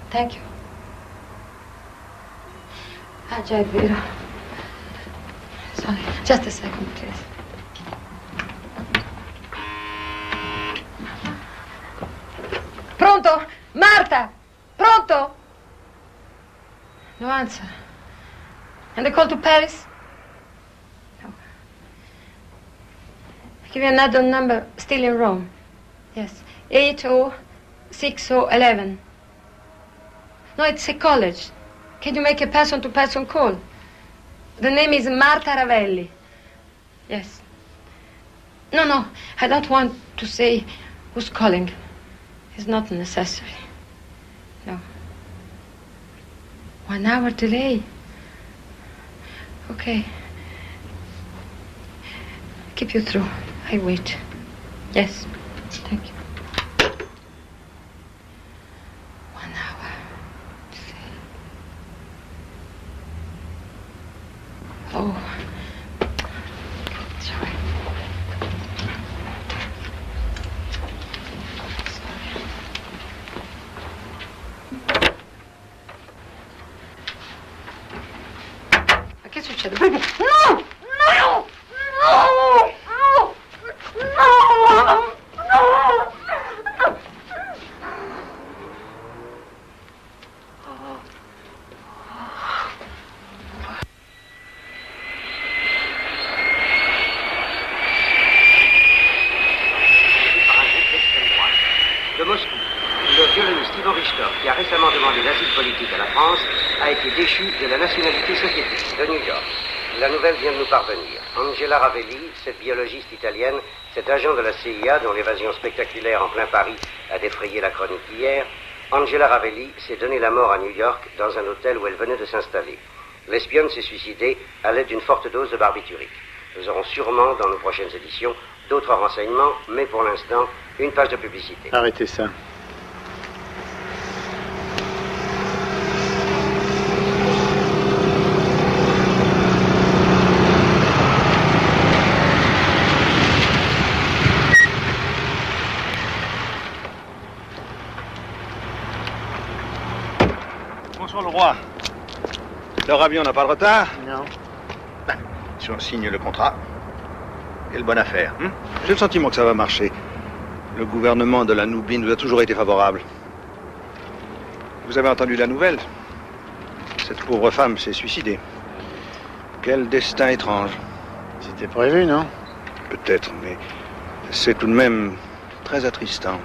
Thank you. Ah, già è vero. Sorry, just a second, please. Pronto? Marta? Pronto? No answer. And the call to Paris? No. I give you another number, still in Rome. Yes, 806011. No, it's a college. Can you make a person-to-person call? The name is Marta Ravelli. Yes. No, I don't want to say who's calling. It's not necessary. No. 1 hour delay. Okay. Keep you through. I wait. Yes. Thank you. 1 hour delay. Oh. Sorry. Che succede? Perché? No! No! No! No! No! De Moscou, le violoniste Ivan Richter, qui a récemment demandé l'asile politique à la France, a été déchu de la nationalité soviétique. De New York, la nouvelle vient de nous parvenir. Angela Ravelli, cette biologiste italienne, Cet agent de la CIA, dont l'évasion spectaculaire en plein Paris a défrayé la chronique hier, Angela Ravelli, s'est donné la mort à New York dans un hôtel où elle venait de s'installer. L'espionne s'est suicidée à l'aide d'une forte dose de barbiturique. Nous aurons sûrement, dans nos prochaines éditions, d'autres renseignements, mais pour l'instant, une page de publicité. Arrêtez ça. Bonsoir le roi. Leur avion n'a pas de retard? Non. Si on signe le contrat, quelle bonne affaire. J'ai le sentiment que ça va marcher. Le gouvernement de la Nubie nous a toujours été favorable. Vous avez entendu la nouvelle? Cette pauvre femme s'est suicidée. Quel destin étrange. C'était prévu, non? Peut-être, mais c'est tout de même très attristant.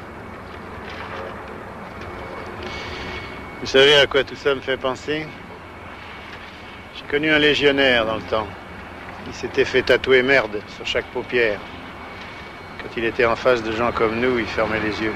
Vous savez à quoi tout ça me fait penser? J'ai connu un légionnaire dans le temps. Il s'était fait tatouer merde sur chaque paupière. Quand il était en face de gens comme nous, il fermait les yeux.